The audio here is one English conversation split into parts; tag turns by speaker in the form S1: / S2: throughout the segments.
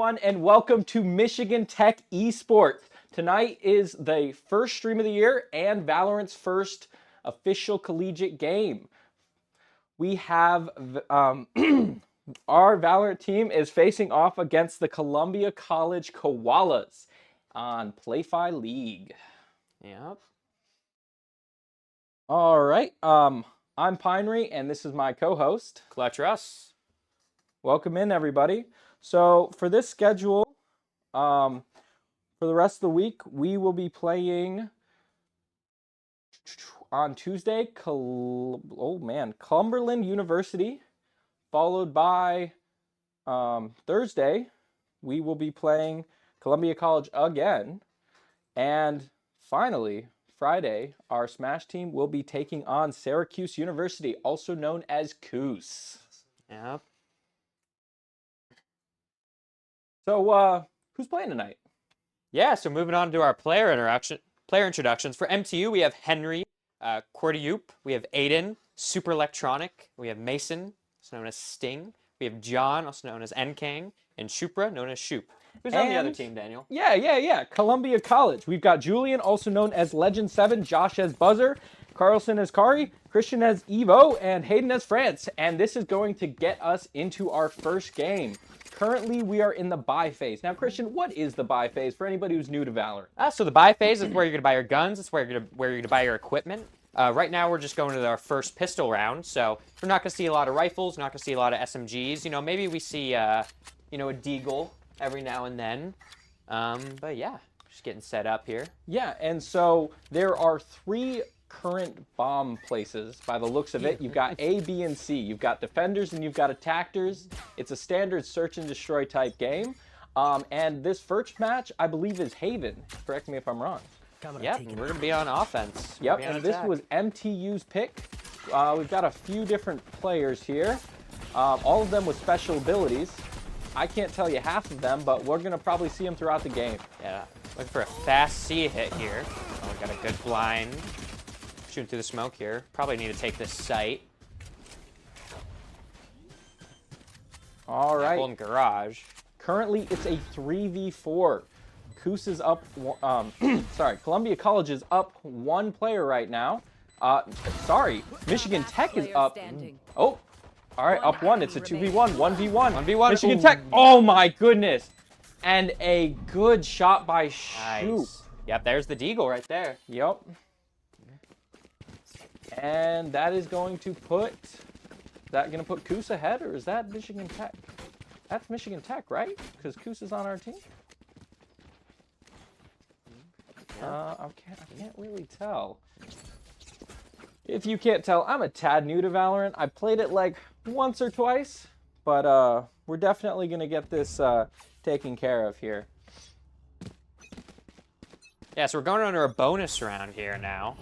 S1: everyone, and welcome to Michigan Tech Esports. Tonight is the first stream of the year and Valorant's first official collegiate game. We have our Valorant team is facing off against the Columbia College Koalas on Playfly League.
S2: Yep.
S1: All right. I'm Pinery, and this is my co-host,
S2: Clutch Russ.
S1: Welcome in, everybody. So for this schedule, for the rest of the week, we will be playing on Tuesday, Cumberland University, followed by Thursday, we will be playing Columbia College again, and finally, Friday, our Smash team will be taking on Syracuse University, also known as Coos.
S2: Yep.
S1: So, who's playing tonight?
S2: Yeah, so moving on to our player introductions. For MTU, we have Henry, Cordiup, we have Aiden, Super Electronic, we have Mason, also known as Sting, we have John, also known as Nkang, and Shupra, known as Shoop. Who's on the other team, Daniel?
S1: Yeah. Columbia College. We've got Julian, also known as Legend 7, Josh as Buzzer, Carlson as Kari, Christian as Evo, and Hayden as France. And this is going to get us into our first game. Currently, we are in the buy phase. Now, Christian, what is the buy phase for anybody who's new to Valorant?
S2: So the buy phase is where you're going to buy your guns. It's where you're going to buy your equipment. Right now, we're just going to our first pistol round. So we're not going to see a lot of rifles, not going to see a lot of SMGs. You know, maybe we see, a deagle every now and then. But yeah, just getting set up here.
S1: Yeah, and so there are 3 current bomb places by the looks of it. You've got A, B, and C. You've got defenders and you've got attackers. It's a standard search and destroy type game. And this first match, I believe, is Haven. Correct me if I'm wrong.
S2: Yeah, we're going to be on offense.
S1: Yep, and this was MTU's pick. We've got a few different players here. All of them with special abilities. I can't tell you half of them, but we're going to probably see them throughout the game.
S2: Yeah, looking for a fast C hit here. Oh, we got a good blind. Shooting through the smoke here. Probably need to take this site.
S1: All right.
S2: Golden Garage.
S1: Currently, it's a 3v4. Coos is up. Columbia College is up 1 player right now. Michigan Tech is up. Oh, all right, up 1. It's a 2v1, 1v1.
S2: 1v1.
S1: Michigan Tech. Oh my goodness. And a good shot by Shoop.
S2: Nice. Yep, there's the deagle right there.
S1: Yep. And that is going to put, Coos ahead, or is that Michigan Tech? That's Michigan Tech, right? Because Coos is on our team. I can't really tell. If you can't tell, I'm a tad new to Valorant. I played it like once or twice, but we're definitely gonna get this taken care of here.
S2: Yeah, so we're going under a bonus round here now.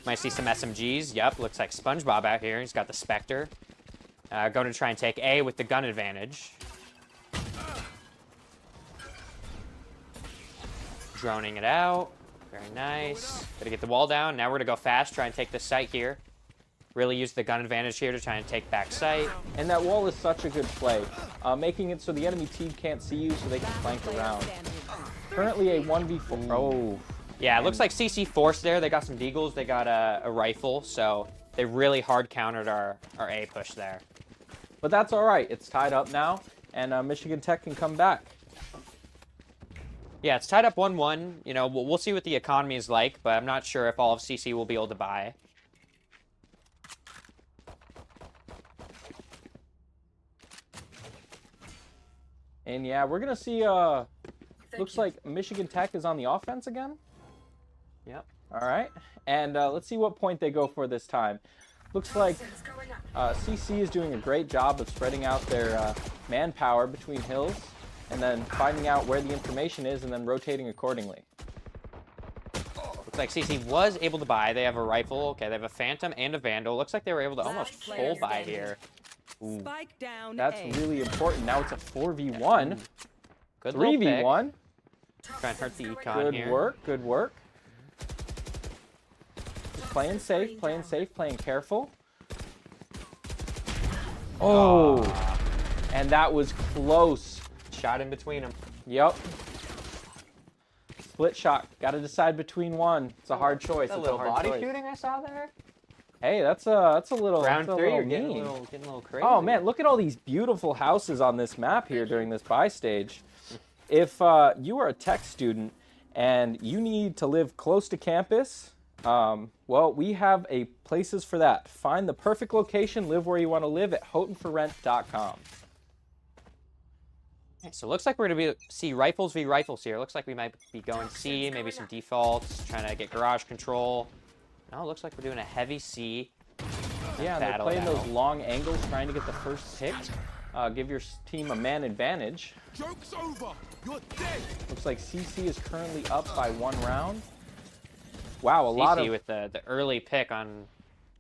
S2: Might see some SMGs. Yep, looks like SpongeBob out here. He's got the Spectre. Going to try and take A with the gun advantage. Droning it out. Very nice. Gotta get the wall down. Now we're gonna go fast, try and take the site here. Really use the gun advantage here to try and take back site.
S1: And that wall is such a good play, making it so the enemy team can't see you, so they can flank around. Currently a 1v4. Oh.
S2: Yeah, it looks like CC forced there. They got some deagles. They got a rifle, so they really hard countered our A push there.
S1: But that's all right. It's tied up now, and Michigan Tech can come back.
S2: Yeah, it's tied up 1-1. You know, we'll see what the economy is like, but I'm not sure if all of CC will be able to buy.
S1: And yeah, we're gonna see. Looks like Michigan Tech is on the offense again.
S2: Yep.
S1: All right, and let's see what point they go for this time. Looks like CC is doing a great job of spreading out their manpower between hills, and then finding out where the information is, and then rotating accordingly.
S2: Looks like CC was able to buy. They have a rifle. Okay, they have a Phantom and a Vandal. Looks like they were able to almost full buy here. Ooh.
S1: That's really important. Now it's a 4v1.
S2: Good
S1: 3v1.
S2: Try and hurt the econ here.
S1: Good work, good work. Just playing safe, playing careful. Oh, and that was close.
S2: shot in between them.
S1: Yep. Split shot. Got to decide between one. It's a hard choice.
S2: A
S1: It's
S2: little
S1: a hard
S2: body
S1: choice.
S2: shooting I saw there.
S1: Hey, that's a little
S2: Round
S1: that's a
S2: 3,
S1: little
S2: you're getting
S1: mean.
S2: getting a little crazy.
S1: Oh man, look at all these beautiful houses on this map here during this buy stage. If you are a tech student and you need to live close to campus, well, we have places for that. Find the perfect location, live where you want to live at houghtonforrent.com.
S2: So it looks like we're going to see rifles v rifles here. Looks like we might be going C, maybe some defaults, trying to get garage control. No, it looks like we're doing a heavy C.
S1: Yeah, and they're playing those long angles, trying to get the first pick. Give your team a man advantage.
S3: Joke's over. You're dead.
S1: Looks like CC is currently up by 1 round. Wow, a lot of
S2: with the early pick on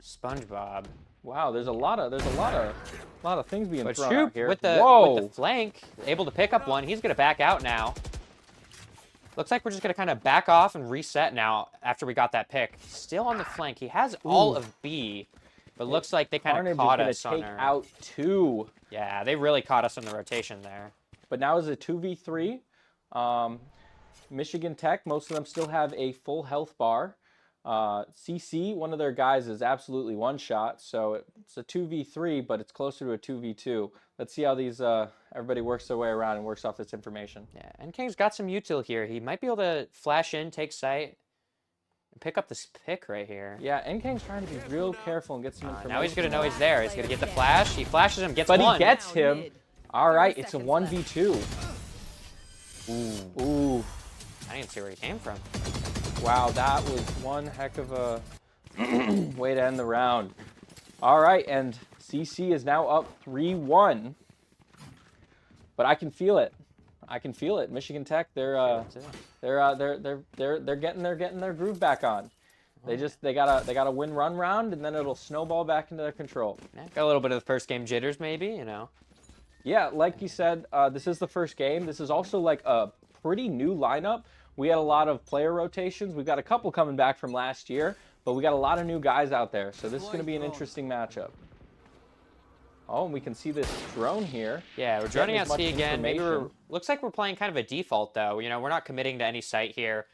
S2: SpongeBob.
S1: wow. There's a lot of things being
S2: But
S1: thrown
S2: Shoop
S1: out here.
S2: with
S1: Whoa!
S2: the flank, able to pick up one. He's going to back out now. Looks like we're just going to kind of back off and reset now after we got that pick. Still on the flank. He has all of B, but looks like they kind of caught us on
S1: take
S2: our...
S1: out 2.
S2: Yeah, they really caught us on the rotation there.
S1: But now is a 2v3. Michigan Tech, most of them still have a full health bar. CC, one of their guys is absolutely one shot, so it's a 2v3, but it's closer to a 2v2. Let's see how these everybody works their way around and works off this information.
S2: Yeah, and King's got some util here. He might be able to flash in, take sight, and pick up this pick right here.
S1: Yeah, Nkang's trying to be real careful and get some information.
S2: Now he's going to know he's there. He's going to get the flash. He flashes him, gets
S1: but
S2: one.
S1: he gets him. All right, it's a 1v2. Ooh.
S2: I didn't see where he came from.
S1: Wow, that was one heck of a way to end the round. All right, and CC is now up 3-1. But I can feel it. I can feel it. Michigan Tech, they're getting their groove back on. They gotta win run round, and then it'll snowball back into their control.
S2: Yeah, got a little bit of the first game jitters, maybe, you know.
S1: Yeah, like you said, this is the first game. This is also like a pretty new lineup. We had a lot of player rotations. We've got a couple coming back from last year, but we got a lot of new guys out there. So this is going to be an interesting matchup. Oh, and we can see this drone here.
S2: Yeah, we're droning out C again. Maybe
S1: information.
S2: looks like we're playing kind of a default, though. You know, we're not committing to any site here.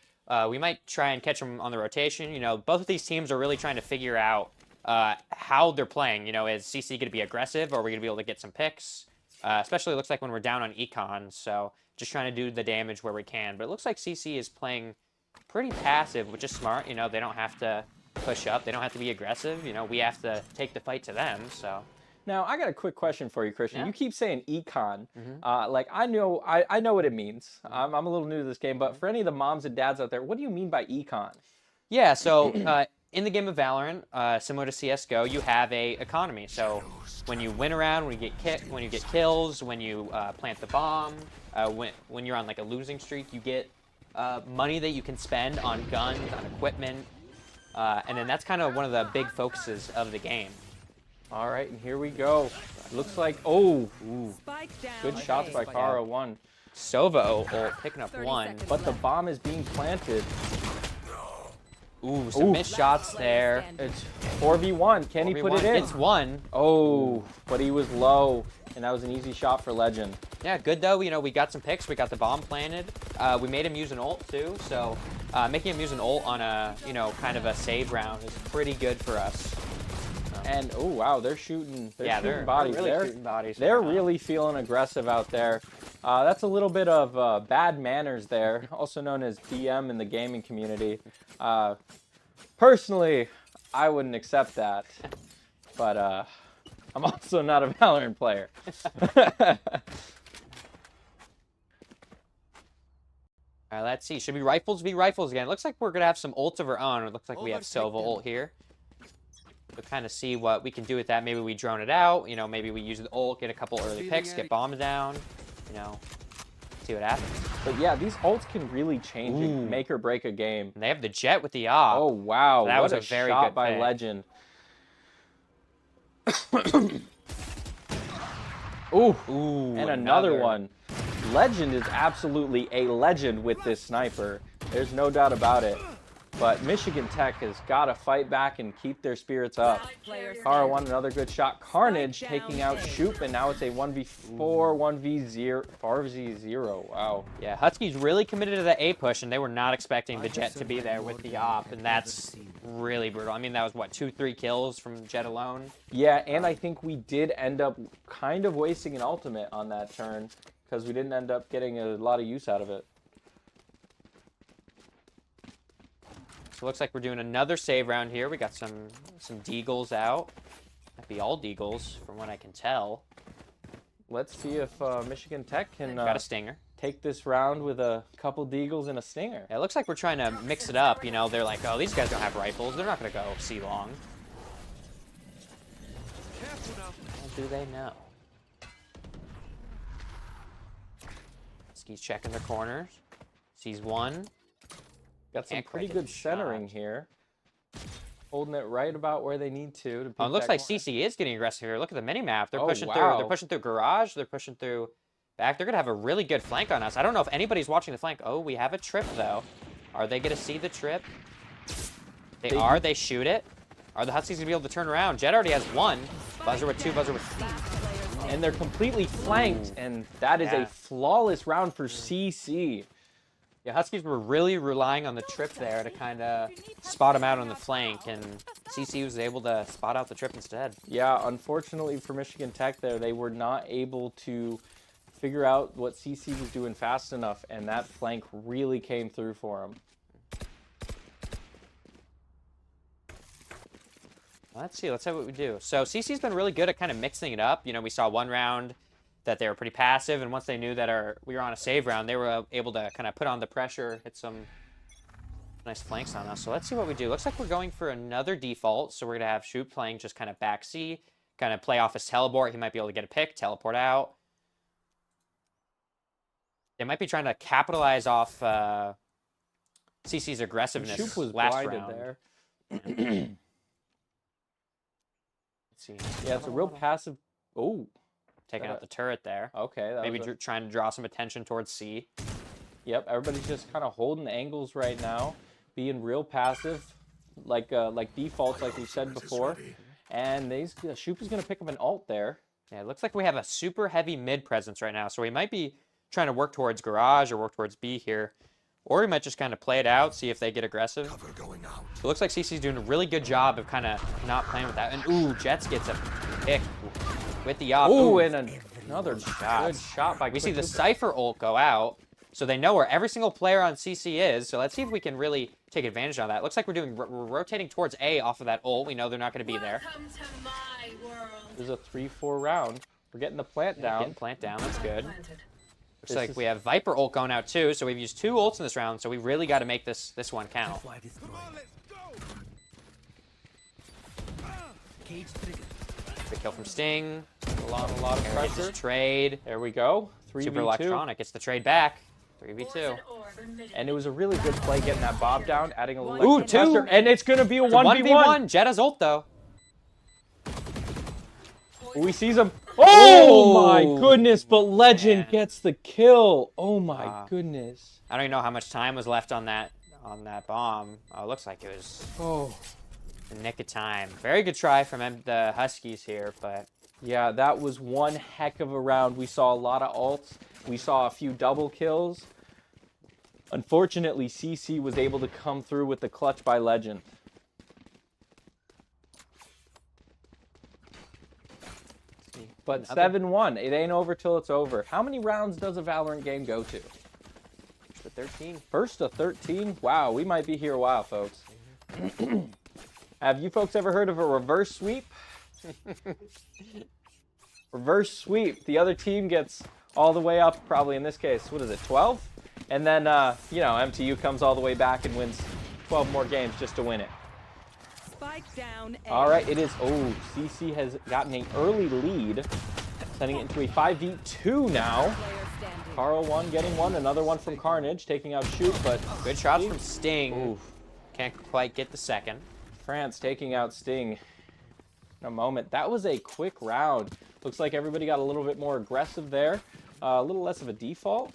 S2: We might try and catch them on the rotation. You know, both of these teams are really trying to figure out how they're playing. You know, is CC going to be aggressive, or are we going to be able to get some picks? Especially looks like when we're down on econ, so just trying to do the damage where we can. But it looks like CC is playing pretty passive, which is smart. You know, they don't have to push up. They don't have to be aggressive. You know, we have to take the fight to them, so...
S1: Now, I got a quick question for you, Christian.
S2: Yeah?
S1: You keep saying econ. Like, I know what it means. I'm a little new to this game, but for any of the moms and dads out there, what do you mean by econ?
S2: Yeah, so in the game of Valorant, similar to CS:GO, you have a economy. So when you win around, when you get kills, when you plant the bomb, when you're on like a losing streak, you get money that you can spend on guns, on equipment, and then that's kind of one of the big focuses of the game.
S1: All right, and here we go. Looks like, oh, good shots by Kara, 1.
S2: Sova ult picking up 1.
S1: But the bomb is being planted.
S2: Ooh, some missed shots there.
S1: It's 4v1. Can he put it in?
S2: It's 1.
S1: Oh, but he was low, and that was an easy shot for Legend.
S2: Yeah, good though. You know, we got some picks. We got the bomb planted. We made him use an ult too. So making him use an ult on a, you know, kind of a save round is pretty good for us.
S1: And oh wow, they're shooting.
S2: They're
S1: bodies.
S2: really shooting bodies.
S1: They're
S2: right now.
S1: really feeling aggressive out there. That's a little bit of bad manners there, also known as BM in the gaming community. Personally, I wouldn't accept that, but I'm also not a Valorant player.
S2: All right, let's see. Should we rifles v rifles again? Looks like we're gonna have some ults of our own. It looks like we have Sova ult here. We'll kind of see what we can do with that. Maybe we drone it out. You know, maybe we use the ult, get a couple early picks, get bombs down. You know, see what happens.
S1: But yeah, these ults can really change and make or break a game.
S2: And they have the jet with the op.
S1: Oh wow,
S2: So that was
S1: what
S2: a very
S1: shot
S2: good
S1: by
S2: pick.
S1: Legend. Ooh, and another one. Legend is absolutely a legend with this sniper. There's no doubt about it. But Michigan Tech has got to fight back and keep their spirits up. Kara won another good shot. Carnage taking out Shoop, and now it's a 1v4, 1v0, 4v0. Wow.
S2: Yeah, Husky's really committed to the A push, and they were not expecting the Jet to be there with the op, and that's really brutal. I mean, that was, what, 2-3 kills from Jet alone?
S1: Yeah, and I think we did end up kind of wasting an ultimate on that turn because we didn't end up getting a lot of use out of it.
S2: So it looks like we're doing another save round here. We got some deagles out. Might be all deagles from what I can tell.
S1: Let's see if Michigan Tech can
S2: Got a stinger.
S1: take this round with a couple deagles and a stinger.
S2: Yeah, it looks like we're trying to mix it up. You know, they're like, oh, these guys don't have rifles. They're not going to go see long.
S3: Careful now.
S2: How do they know? Ski's checking the corners. Sees one.
S1: Got some
S2: Can't
S1: pretty
S2: quite hit
S1: good
S2: the
S1: centering
S2: shot.
S1: here. Holding it right about where they need to beat
S2: Oh, it looks
S1: that
S2: like
S1: corner.
S2: CC is getting aggressive here. Look at the mini map. They're
S1: Oh,
S2: pushing through.
S1: wow.
S2: They're pushing through garage. They're pushing through back. They're gonna have a really good flank on us. I don't know if anybody's watching the flank. Oh, we have a trip though. Are they gonna see the trip? They are. They shoot it. Are the Huskies gonna be able to turn around? Jet already has one. Buzzer with two. Buzzer with three.
S1: And they're completely flanked, and that is
S2: Yeah.
S1: a flawless round for CC.
S2: Yeah, Huskies were really relying on the trip there to kind of spot him out on the flank, and CC was able to spot out the trip instead.
S1: Yeah, unfortunately for Michigan Tech there, they were not able to figure out what CC was doing fast enough, and that flank really came through for them.
S2: Let's see. Let's see what we do. So CC's been really good at kind of mixing it up. You know, we saw one round that they were pretty passive, and once they knew that we were on a save round, they were able to kind of put on the pressure, hit some nice flanks on us. So let's see what we do. Looks like we're going for another default, so we're going to have Shoot playing just kind of back C, kind of play off his teleport. He might be able to get a pick, teleport out. They might be trying to capitalize off CC's aggressiveness
S1: Shoop was
S2: last
S1: blinded
S2: round.
S1: there.
S2: Let's see.
S1: Yeah, it's a real passive. Oh,
S2: Taking out the turret there.
S1: okay. That
S2: Maybe
S1: was
S2: trying to draw some attention towards C.
S1: Yep, everybody's just kind of holding angles right now, being real passive, like defaults, like we said before. And Shoop is going to pick up an ult there.
S2: Yeah, it looks like we have a super heavy mid presence right now, so we might be trying to work towards garage or work towards B here. Or we might just kind of play it out, see if they get aggressive.
S3: Cover going out.
S2: It looks like CC's doing a really good job of kind of not playing with that. And ooh, Jets gets a pick with the op.
S1: Ooh, and another
S2: shot.
S1: good shot by
S2: We see the
S1: Quick Hooper.
S2: Cypher ult go out, so they know where every single player on CC is. So let's see if we can really take advantage of that. Looks like we're rotating towards A off of that ult. We know they're not going to be there.
S4: Welcome to my world.
S1: There's a 3-4 round. We're getting the plant down.
S2: Getting plant down, that's good.
S4: Planted.
S2: Looks like we have Viper ult going out too, so we've used 2 ults in this round, so we really got to make this one count.
S3: Come on, let's go.
S2: Good kill from Sting.
S1: A lot of
S2: Gets
S1: pressure.
S2: his trade.
S1: There we go.
S2: Super
S1: 3v2.
S2: electronic gets the trade back.
S4: Force
S2: 3v2.
S4: an orb emitted.
S1: And it was a really good play getting that bob down, adding a little
S2: Ooh,
S1: extra
S2: two.
S1: pressure, and it's going to be a 1v1.
S2: 1v1. Jetta's ult though.
S1: We sees him. Oh
S2: Oh,
S1: my goodness, but Legend
S2: man.
S1: gets the kill. Oh my
S2: Wow.
S1: goodness.
S2: I don't even know how much time was left on that bomb. Oh, it looks like it was
S1: Oh.
S2: the nick of time. Very good try from the Huskies here, but
S1: Yeah, that was one heck of a round. We saw a lot of ults. We saw a few double kills. Unfortunately, CC was able to come through with the clutch by Legend. But 7-1, it ain't over till it's over. How many rounds does a Valorant game go to?
S2: the 13.
S1: First to 13? Wow, we might be here a while, folks. Have you folks ever heard of a reverse sweep? Reverse sweep. The other team gets all the way up, probably in this case, what is it, 12? And then, you know, MTU comes all the way back and wins 12 more games just to win it.
S5: Spike down. A.
S1: All right, it is. Oh, CC has gotten an early lead, sending it into a 5v2 now.
S5: Player standing.
S1: Carl one, getting one. Another one from Carnage, taking out Shoot, but
S2: Good shots from Sting.
S1: Oof.
S2: Can't quite get the second.
S1: France taking out Sting in a moment. That was a quick round. Looks like everybody got a little bit more aggressive there. A little less of a default.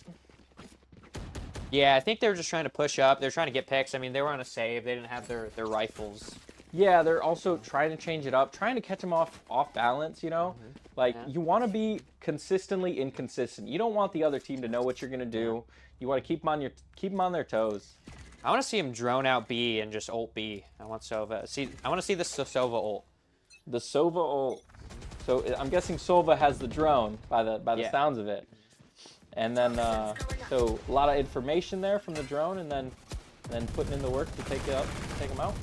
S2: Yeah, I think they were just trying to push up. They're trying to get picks. I mean, they were on a save. They didn't have their rifles.
S1: Yeah, they're also trying to change it up, trying to catch them off balance, you know? Like,
S2: Yeah.
S1: you want to be consistently inconsistent. You don't want the other team to know what you're going to do. You want to keep them on their toes.
S2: I want to see him drone out B and just ult B. I want Sova. I want to see the Sova ult.
S1: The Sova ult. So I'm guessing Sova has the drone by the sounds of it. And then so a lot of information there from the drone, and then putting in the work to take them out.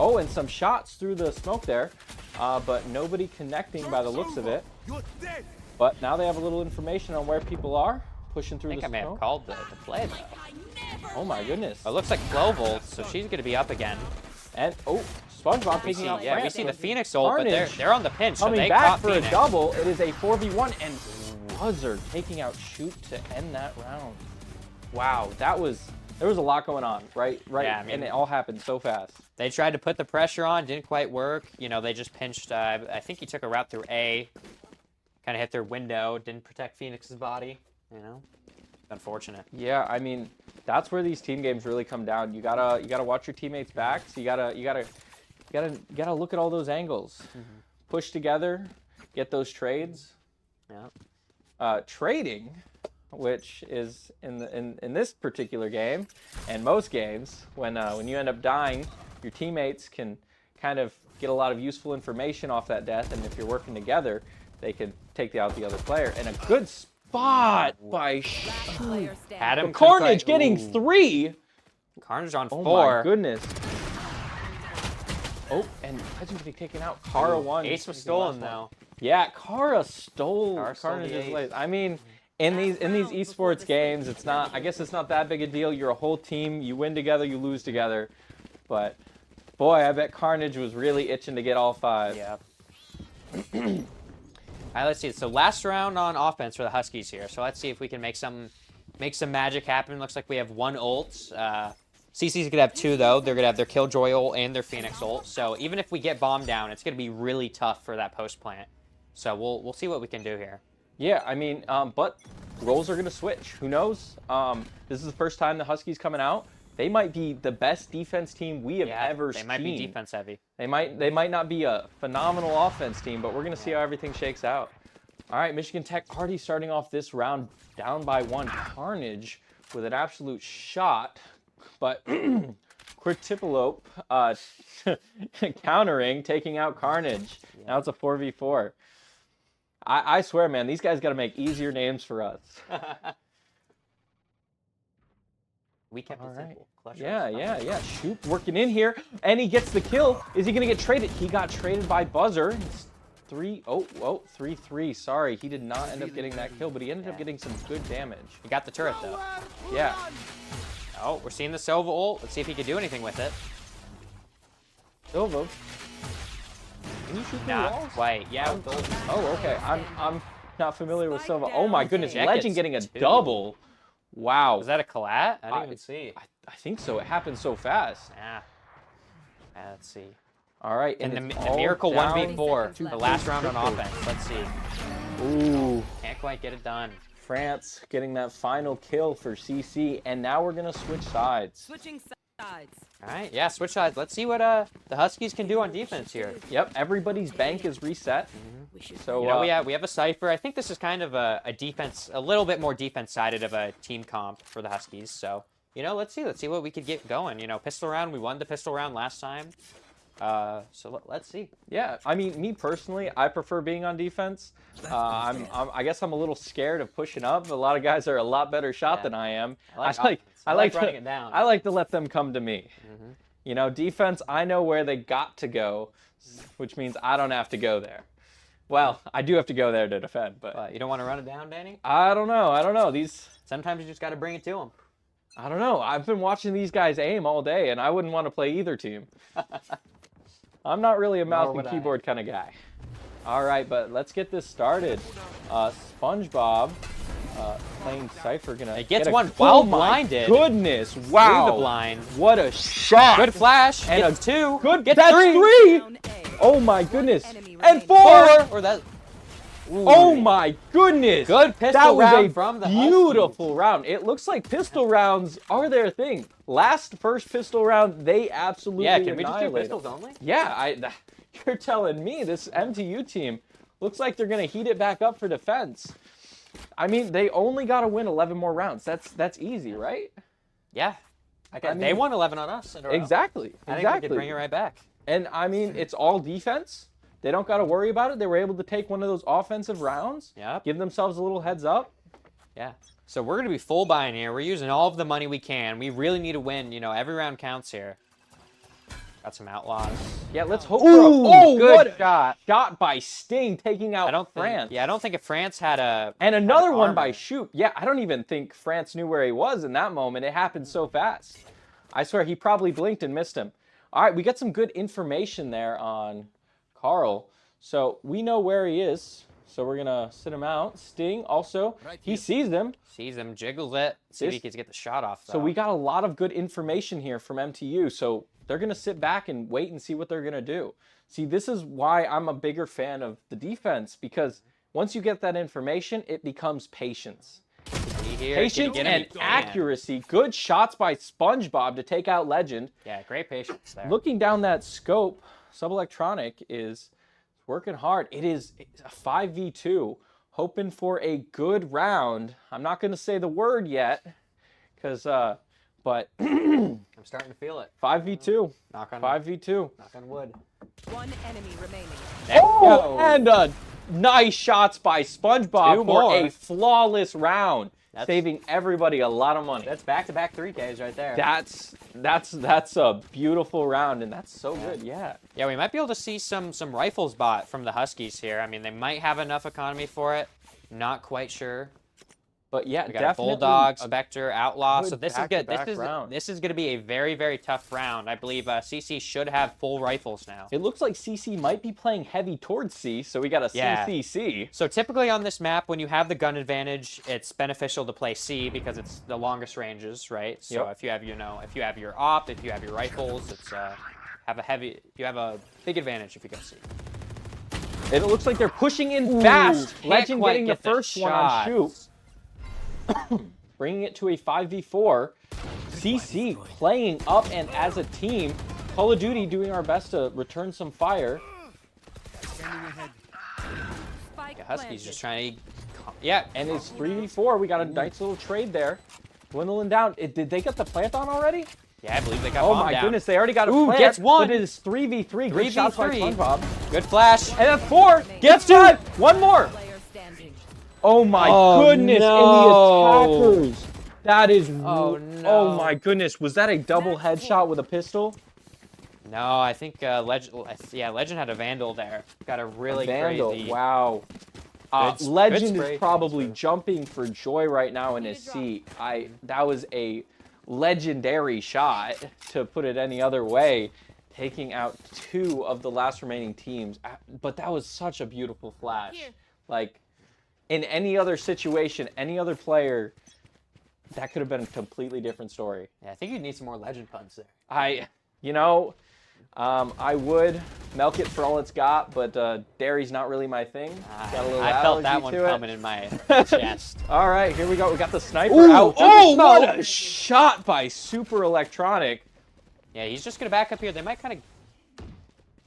S1: Oh, and some shots through the smoke there, but nobody connecting by the looks of it.
S3: You're dead.
S1: But now they have a little information on where people are, pushing through
S2: I think
S1: the
S2: I may have
S1: smoke.
S2: called the play, though.
S1: Oh my goodness.
S2: It looks like Clove ult, so she's going to be up again.
S1: And, oh, SpongeBob
S2: We
S1: taking
S2: see,
S1: out
S2: yeah, we
S1: France.
S2: see the Phoenix ult, but
S1: Carnage
S2: they're on the pinch, so
S1: coming
S2: they
S1: back
S2: caught
S1: for
S2: Phoenix.
S1: a double. It is a 4v1, and Buzzard taking out Shoot to end that round. Wow, there was a lot going on, right?
S2: Yeah, I mean-
S1: and it all happened so fast.
S2: They tried to put the pressure on, didn't quite work. You know, they just pinched. I think he took a route through A, kind of hit their window, didn't protect Phoenix's body. You know, unfortunate.
S1: Yeah, I mean, that's where these team games really come down. You gotta watch your teammates' backs. You gotta look at all those angles. Push together, get those trades.
S2: Yeah.
S1: Trading, which is in this particular game and most games, when you end up dying, your teammates can kind of get a lot of useful information off that death, and if you're working together, they can take out the other player. And a good spot by
S5: Player standing.
S2: Had him.
S1: Carnage getting
S2: Ooh.
S1: 3.
S2: Carnage on
S1: Oh
S2: 4.
S1: my goodness. Oh, and Legend getting taken out. Kara won.
S2: Ace was stolen though.
S1: Yeah, Kara stole
S2: Kara stole the
S1: Carnage's
S2: ace.
S1: lace. I mean, in these esports games, it's not. I guess it's not that big a deal. You're a whole team. You win together, you lose together. But boy, I bet Carnage was really itching to get all 5.
S2: Yeah. All right, let's see. So last round on offense for the Huskies here. So let's see if we can make some magic happen. Looks like we have 1 ult. CC's gonna have 2 though. They're gonna have their Killjoy ult and their Phoenix ult. So even if we get bombed down, it's gonna be really tough for that post plant. So we'll see what we can do here.
S1: Yeah, I mean, but roles are gonna switch. Who knows? This is the first time the Huskies coming out. They might be the best defense team we have ever seen.
S2: They might be defense heavy.
S1: They might not be a phenomenal offense team, but we're gonna see how everything shakes out. All right, Michigan Tech already starting off this round down by 1. Carnage with an absolute shot, but quick Tippelope countering, taking out Carnage. Now it's a 4v4. I swear, man, these guys got to make easier names for us.
S2: We kept it simple. Clutch
S1: Yeah,
S2: us.
S1: yeah. Shoot, working in here, and he gets the kill. Is he gonna get traded? He got traded by Buzzer. It's 3-3. Sorry, he did not end up getting that kill, but he ended up getting some good damage.
S2: He got the turret though.
S1: Yeah.
S2: Oh, we're seeing the Sova ult. Let's see if he can do anything with it.
S1: Silva. Can you shoot through
S2: Nah,
S1: walls?
S2: quite. Yeah, with ult.
S1: Oh, okay. I'm not familiar with Silva. Oh my goodness,
S2: Jack
S1: Legend
S2: gets
S1: getting a
S2: 2.
S1: double. Wow.
S2: Was that a collat? I didn't even see.
S1: I think so. It happened so fast.
S2: Yeah. Let's see.
S1: All right,
S2: And
S1: it's
S2: the
S1: all
S2: Miracle
S1: down
S2: 1v4,
S5: to
S2: the last round on offense. Let's see.
S1: Ooh,
S2: Can't quite get it done.
S1: France getting that final kill for CC, and now we're gonna switch sides.
S5: Switching sides.
S2: All right, yeah, switch sides. Let's see what the Huskies can do on defense here.
S1: Yep, everybody's bank is reset. So
S2: You know, we have a Cypher. I think this is kind of a defense, a little bit more defense-sided of a team comp for the Huskies. So, you know, let's see what we could get going. You know, pistol round, we won the pistol round last time. So let's see.
S1: yeah, I mean, me personally, I prefer being on defense. I guess I'm a little scared of pushing up. A lot of guys are a lot better shot than I am.
S2: I like running it down.
S1: I like to let them come to me. You know, defense, I know where they got to go, which means I don't have to go there. Well, I do have to go there to defend, but
S2: You don't want to run it down, Danny?
S1: I don't know.
S2: Sometimes you just got to bring it to them.
S1: I don't know. I've been watching these guys aim all day, and I wouldn't want to play either team. I'm not really a mouse and keyboard kind of guy. All right, but let's get this started. SpongeBob playing Cypher gonna
S2: It gets
S1: get
S2: one
S1: oh
S2: well
S1: my
S2: blinded.
S1: Goodness, wow!
S2: Through the blind.
S1: What a shot!
S2: Good flash.
S1: And
S2: Gets 2.
S1: Good.
S2: Gets
S1: That's
S2: 3.
S1: three.
S5: Down A.
S1: Oh my goodness!
S5: enemy
S1: And
S5: remaining.
S1: 4.
S2: Or that.
S1: Oh my goodness!
S2: Good pistol
S1: that was
S2: round
S1: a
S2: from the
S1: beautiful round. It looks like pistol rounds are their thing. First pistol round, they absolutely
S2: Yeah, can we just do
S1: annihilated.
S2: pistols only?
S1: Yeah, you're telling me this MTU team looks like they're gonna heat it back up for defense. I mean, they only got to win 11 more rounds. That's easy, right?
S2: Yeah.
S1: I
S2: They
S1: mean,
S2: won 11 on us in a row.
S1: Exactly.
S2: I think we could bring it right back.
S1: And I mean, it's all defense. They don't got to worry about it. They were able to take one of those offensive rounds.
S2: Yep.
S1: Give themselves a little heads up.
S2: Yeah. So we're going to be full buying here. We're using all of the money we can. We really need to win. You know, every round counts here. Got some outlaws.
S1: Yeah, let's hope
S2: Ooh,
S1: for
S2: good
S1: what a
S2: shot.
S1: shot by Sting taking out
S2: I don't
S1: France.
S2: think, I don't think if France had a
S1: And another one
S2: armor.
S1: by Shoot. Yeah, I don't even think France knew where he was in that moment. It happened so fast. I swear he probably blinked and missed him. All right, we got some good information there on Carl. So we know where he is. So we're going to sit him out. Sting also, he sees them.
S2: Sees him, jiggles it. See if he can get the shot off.
S1: So we got a lot of good information here from MTU. So they're going to sit back and wait and see what they're going to do. See, this is why I'm a bigger fan of the defense, because once you get that information, it becomes patience. Patience and accuracy. Good shots by SpongeBob to take out Legend.
S2: Yeah, great patience there.
S1: Looking down that scope, Subelectronic is working hard. It is a 5v2, hoping for a good round. I'm not going to say the word yet, because, but
S2: I'm starting to feel it.
S1: 5v2.
S2: Knock on
S1: 5v2.
S2: Knock on wood.
S5: One enemy remaining.
S1: Oh, and nice shots by SpongeBob
S2: Two
S1: for
S2: more.
S1: a flawless round,
S2: That's-
S1: saving everybody a lot of money.
S2: That's back-to-back 3Ks right there.
S1: That's a beautiful round, and that's so good. Yeah.
S2: Yeah, we might be able to see some rifles bought from the Huskies here. I mean, they might have enough economy for it. Not quite sure.
S1: But yeah,
S2: We got a
S1: definitely
S2: Bulldog, Spectre, Outlaw.
S1: good
S2: So this is good.
S1: back-to-back round.
S2: This is going to be a very, very tough round. I believe CC should have full rifles now.
S1: It looks like CC might be playing heavy towards C, so we got a
S2: Yeah.
S1: CCC.
S2: So typically on this map, when you have the gun advantage, it's beneficial to play C because it's the longest ranges, right? So
S1: Yep.
S2: if you have, if you have your op, if you have your rifles, it's you have a big advantage if you go C.
S1: And it looks like they're pushing in fast.
S2: Can't
S1: Legend
S2: quite
S1: getting the
S2: get
S1: first one on
S2: shots.
S1: shoot. Bringing it to a 5v4. CC playing up and as a team. Call of Duty doing our best to return some fire.
S5: Spike
S2: The Huskies
S5: planted.
S2: just trying to... Yeah,
S1: And it's 3v4. We got a nice little trade there. Dwindling down. Did they get the plant on already?
S2: yeah, I believe they got
S1: Oh
S2: bombed
S1: my
S2: down.
S1: goodness, they already got a
S2: Ooh,
S1: plant.
S2: gets one.
S1: But it is 3v3. Good shots by
S2: 3v3.
S1: SpongeBob.
S2: Good flash.
S1: And that's 4. Gets 2. One more.
S5: Player standing.
S1: Oh my
S2: Oh,
S1: goodness,
S2: no.
S1: and the attackers. That is,
S2: Oh,
S1: oh
S2: no.
S1: my goodness. Was that a double headshot with a pistol?
S2: No, I think Legend had a Vandal there. Got a really
S1: Vandal,
S2: crazy...
S1: wow.
S2: Good
S1: Legend
S2: spray,
S1: is probably
S2: good
S1: jumping for joy right now in his seat. That was a legendary shot, to put it any other way, taking out 2 of the last remaining teams. But that was such a beautiful flash. Like, in any other situation, any other player, that could have been a completely different story.
S2: Yeah, I think you'd need some more Legend puns there.
S1: I would milk it for all it's got, but dairy's not really my thing. Got a little
S2: I felt that
S1: allergy
S2: one
S1: to it.
S2: coming in my chest.
S1: All right, here we go. We got the sniper
S2: Ooh,
S1: out.
S2: took a
S1: Oh, what
S2: smoke.
S1: a shot by Super Electronic.
S2: Yeah, he's just going to back up here. They might kind of...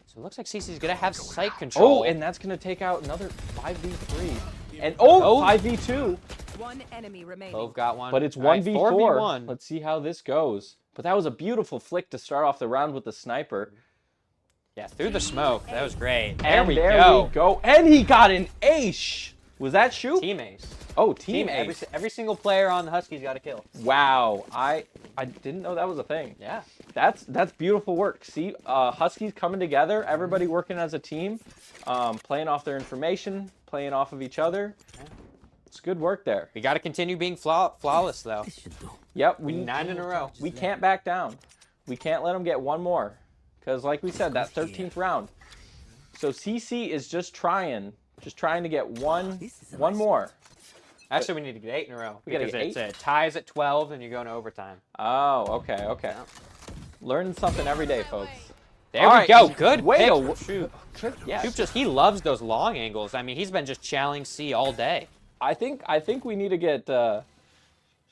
S2: So it looks like CC's going to have sight control.
S1: Oh, and that's going to take out another 5v3. And oh, 5v2.
S5: One enemy remaining.
S2: Both got one.
S1: But it's
S2: All right,
S1: 1v4.
S2: 4v1.
S1: Let's see how this goes. But that was a beautiful flick to start off the round with the sniper.
S2: Yeah, through the smoke. That was great.
S1: And there we go. And he got an ace. Was that shoot?
S2: Team ace.
S1: Oh, team ace.
S2: Every single player on the Huskies got a kill.
S1: Wow. I didn't know that was a thing.
S2: Yeah.
S1: That's beautiful work. See, Huskies coming together, everybody working as a team, playing off their information, playing off of each other. It's good work there.
S2: We got to continue being flawless, though.
S1: Yep,
S2: 9 in a row.
S1: we can't back down. We can't let them get one more, because like we said, that 13th round. So CC is just trying to get one more.
S2: Actually, we need to get 8 in a row.
S1: We gotta
S2: Because
S1: get
S2: it's ties at 12, and you're going to overtime.
S1: Oh, okay. Learning something every day, folks.
S2: There
S1: All
S2: we
S1: right,
S2: go. Good
S1: way
S2: pick
S1: to-
S2: from Shoop.
S1: Yeah,
S2: Shoop he loves those long angles. I mean, he's been just challenging C all day.
S1: I think we need to get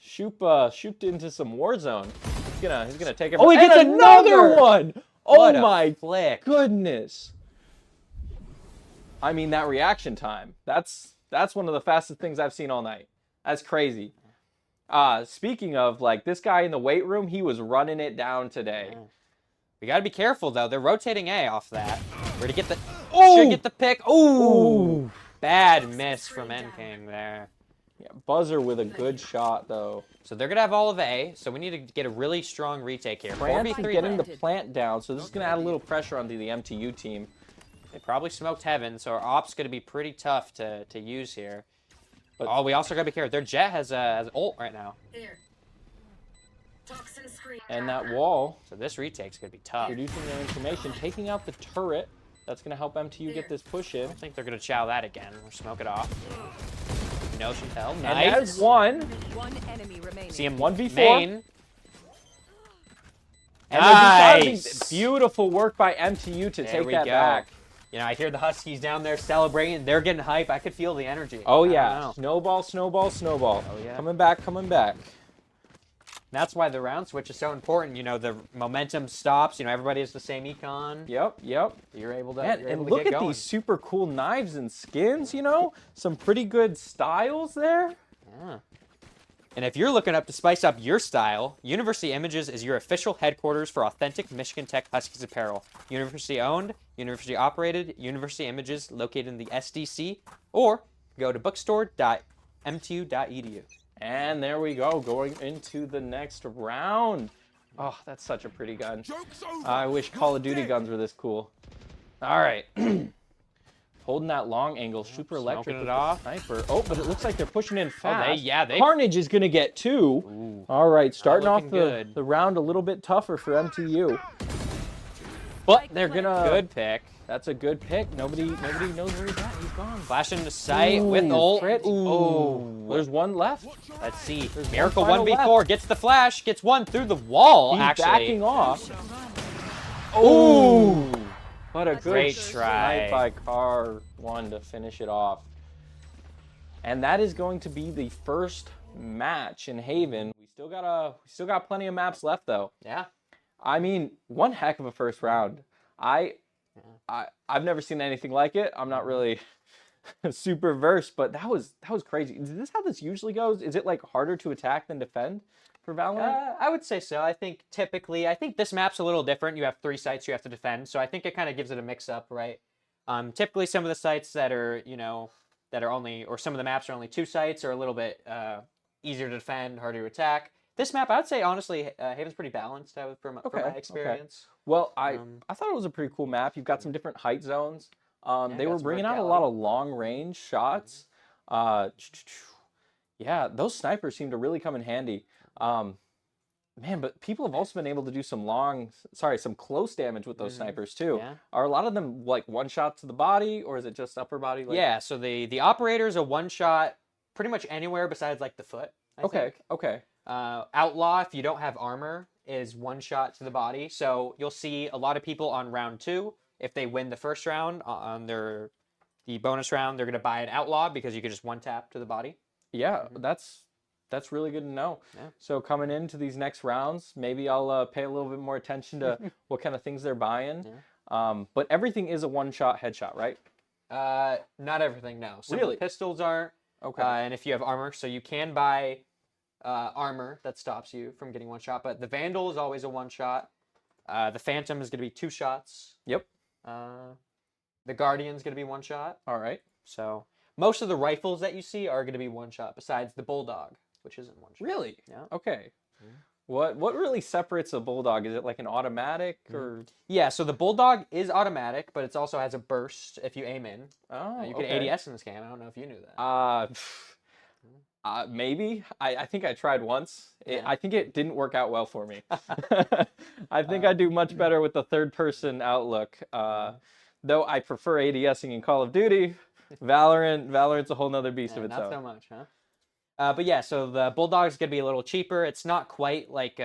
S1: Shooped into some Warzone. He's gonna take it.
S2: Oh, he
S1: and
S2: gets
S1: another
S2: another!
S1: one.
S2: What
S1: Oh
S2: a
S1: my
S2: flick.
S1: goodness. I mean, that reaction time. That's one of the fastest things I've seen all night. That's crazy. Speaking of, like, this guy in the weight room, he was running it down today.
S2: We got to be careful, though. They're rotating A off that. We're to get the...
S1: Oh!
S2: Should get the pick. Ooh!
S1: Ooh.
S2: Bad miss from NKing there.
S1: Yeah, Buzzer with a good shot, though.
S2: So they're going to have all of A, so we need to get a really strong retake here.
S1: Brand's
S2: 4v3
S1: getting the
S2: though.
S1: plant down, so this is going to add a little pressure onto the MTU team.
S2: They probably smoked Heaven, so our op's going to be pretty tough to use here. But we also got to be careful. Their Jet has ult right now.
S4: There. Toxin screen.
S1: And that wall,
S2: So this retake's going to be tough.
S1: reducing their information, taking out the turret. That's going to help MTU get this push in.
S2: I think they're going to chow that again. Or smoke it off. No Chantel.
S1: And
S2: Nice.
S1: that is one.
S5: One enemy remaining.
S2: See him
S1: 1v4.
S2: main.
S1: And they're
S2: Nice.
S1: deciding- beautiful work by MTU to
S2: There
S1: take
S2: we
S1: that
S2: go.
S1: back.
S2: You know, I hear the Huskies down there celebrating. They're getting hype. I could feel the energy.
S1: Oh
S2: I don't
S1: yeah,
S2: know.
S1: snowball, snowball, snowball.
S2: Oh, yeah.
S1: Coming back, coming back.
S2: That's why the round switch is so important. You know, the momentum stops. You know, everybody has the same econ.
S1: Yep, yep.
S2: You're able to,
S1: Man,
S2: you're able
S1: and
S2: to
S1: look
S2: get
S1: at
S2: going.
S1: these super cool knives and skins, you know? Some pretty good styles there.
S2: Yeah. And if you're looking up to spice up your style, University Images is your official headquarters for authentic Michigan Tech Huskies apparel. University owned, university operated, University Images located in the SDC, or go to bookstore.mtu.edu.
S1: And there we go, going into the next round. Oh, that's such a pretty gun.
S3: Joke's over.
S1: I wish Call of Duty guns were this cool. All right. Holding that long angle, super electric
S2: it
S1: with the
S2: off.
S1: sniper. Oh, but it looks like they're pushing in fast.
S2: they-
S1: Carnage is going to get two. All right, starting off
S2: looking good.
S1: the round a little bit tougher for MTU. But they're going to...
S2: Good pick.
S1: That's a good pick. Nobody knows where he's at. He's gone.
S2: Flash into sight with ult.
S1: Fritz.
S2: Ooh.
S1: There's one left.
S2: Let's see.
S1: There's one
S2: Miracle
S1: final
S2: 1v4 gets the flash, gets one through the wall,
S1: He's
S2: actually.
S1: backing off. Ooh. What a good
S2: Great
S1: try
S2: try.
S1: by Car One to finish it off. And that is going to be the first match in Haven. We still got plenty of maps left though.
S2: Yeah.
S1: I mean, one heck of a first round. I've never seen anything like it. I'm not really super versed, but that was crazy. Is this how this usually goes? Is it like harder to attack than defend for Valorant?
S2: I would say so. I think this map's a little different. You have 3 sites you have to defend, so I think it kind of gives it a mix-up, right? Typically, some of the sites that are, or some of the maps are only 2 sites are a little bit easier to defend, harder to attack. This map, I would say, honestly, Haven's pretty balanced from my experience.
S1: Well, I thought it was a pretty cool map. You've got some different height zones. They were
S2: got some
S1: bringing out a
S2: verticality.
S1: lot of long range shots. Yeah, those snipers seem to really come in handy. Man, but people have also been able to do some close damage with those snipers too.
S2: Yeah.
S1: Are a lot of them like one shot to the body, or is it just upper body? Like...
S2: Yeah, so the operator's a one shot pretty much anywhere besides like the foot. I think.
S1: Okay.
S2: Outlaw, if you don't have armor, is one shot to the body. So you'll see a lot of people on round 2, if they win the first round on the bonus round, they're gonna buy an Outlaw because you can just one tap to the body.
S1: Yeah, that's really good to know.
S2: Yeah.
S1: So coming into these next rounds, maybe I'll pay a little bit more attention to what kind of things they're buying.
S2: Yeah.
S1: But everything is a one-shot headshot, right?
S2: Not everything, no. Some
S1: Really?
S2: pistols aren't.
S1: Okay.
S2: And if you have armor, so you can buy armor that stops you from getting one shot. But the Vandal is always a one shot. The Phantom is going to be 2 shots.
S1: Yep.
S2: The Guardian's going to be 1 shot.
S1: All right.
S2: So most of the rifles that you see are going to be 1 shot, besides the Bulldog, which isn't 1 shot.
S1: Really?
S2: Yeah.
S1: Okay. What really separates a bulldog? Is it like an automatic or?
S2: Yeah. So the Bulldog is automatic, but it also has a burst if you aim in.
S1: Oh,
S2: You can
S1: okay.
S2: ADS in this game. I don't know if you knew that.
S1: Maybe. I think I tried once.
S2: Yeah.
S1: I think it didn't work out well for me. I think I do much better with the third-person outlook. Though I prefer ADSing in Call of Duty. Valorant's a whole nother beast of its
S2: Not
S1: own.
S2: so much, huh? But yeah, so the Bulldog's gonna be a little cheaper. It's not quite like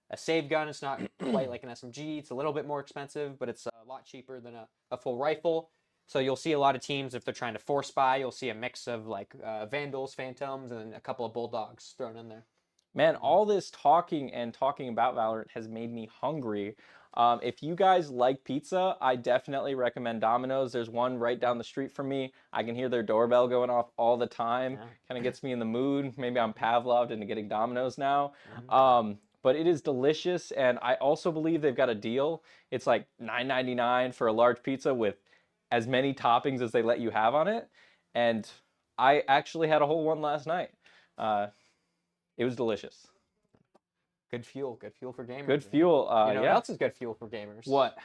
S2: a save gun. It's not quite like an SMG. It's a little bit more expensive, but it's a lot cheaper than a full rifle. So you'll see a lot of teams, if they're trying to force buy, you'll see a mix of like Vandals, Phantoms, and a couple of Bulldogs thrown in there.
S1: Man, all this talking about Valorant has made me hungry. If you guys like pizza, I definitely recommend Domino's. There's one right down the street from me. I can hear their doorbell going off all the time.
S2: Yeah.
S1: Kind of gets me in the mood. Maybe I'm Pavloved into getting Domino's now. But it is delicious, and I also believe they've got a deal. It's like $9.99 for a large pizza with as many toppings as they let you have on it. And I actually had a whole one last night. It was delicious.
S2: Good fuel for gamers.
S1: Good
S2: man.
S1: fuel.
S2: You know what
S1: Yeah.
S2: else is good fuel for gamers?
S1: What?